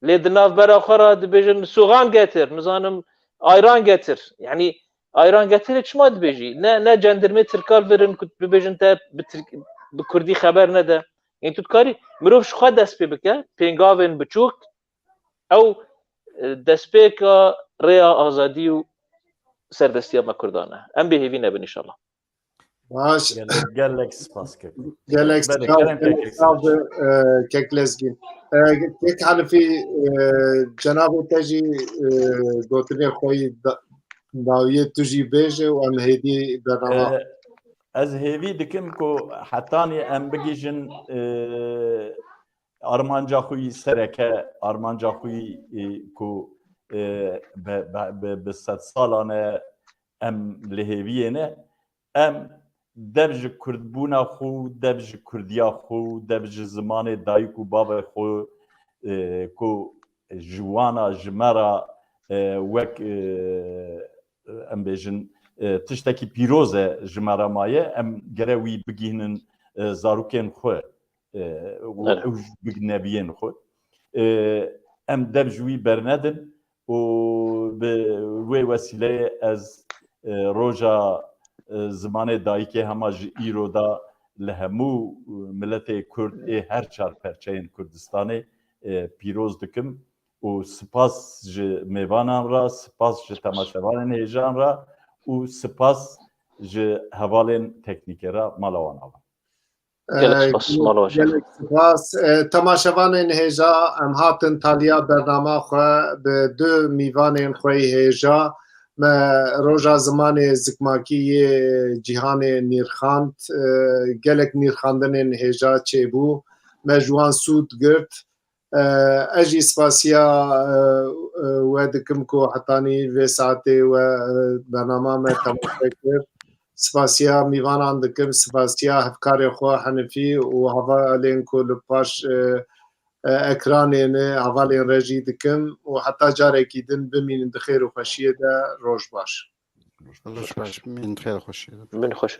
lê di navbera xwe ra dibêjin soğan getir nizanim ayran getir yanî ayran getirê çima dibêjî ne cendirmê Tirkal verin ku bibêjin te bi Kurdî xeber nede yani tu dikarî mirov ji xwe dest pê bike pêngavên biçûk ew destpêka rêya azadî û serdestiya me Kurdan e em bêhêvî nebin inşallah baş gelek spas gelek keklezgîn tek hanifî cenabê te jî gotinê xwe dawiyê tu jî bêje û em hêdî bername ez hêvî dikim ku hetanî em bigîjin armanca xwe sereke armanca xwe ku bi sed salan e em li hêviyê ne em dev ji Kurdbûna xwe dev ji Kurdiya xwe dev ji zimanê dayîk û bavê xwe ku ji wana ji me ra wek em bêjin tiştekî pîroz e ji me re maye em gere wî bigîhnin zarokên xwe ew bigneviyên xwe em dev ji wî bernedin û bi wê wesîleyê ez roja zimanê dayîkê hema ji îro da li hemû miletê Kurd ê her çar perçeyên Kurdistanê pîroz dikim û spas ji mêvanan ra spas ji temaşevanên hêjan ra û spas ji hevalên teknîkê ra mala wan ava gelek spas temaşevanên hêja em hatin taliya bernama xwe bi du mîvanên xwe hêja me roja zimanê zikmakiyê cîhanê nîrxand gelek nîrxandinên hêja çêbû me ji wan sûd girt ez jî spasiya we dikim ku hetanî vê saetê we bernama me temaşe kir spasiya mîvanan dikim spasiya hevkarê xwe henifî û hevalên ku li paş ekranê hevalên re jî dikim û heta carekî din bimînin di xêr û xweşiyê de roj baş min xêr xweşî min xweş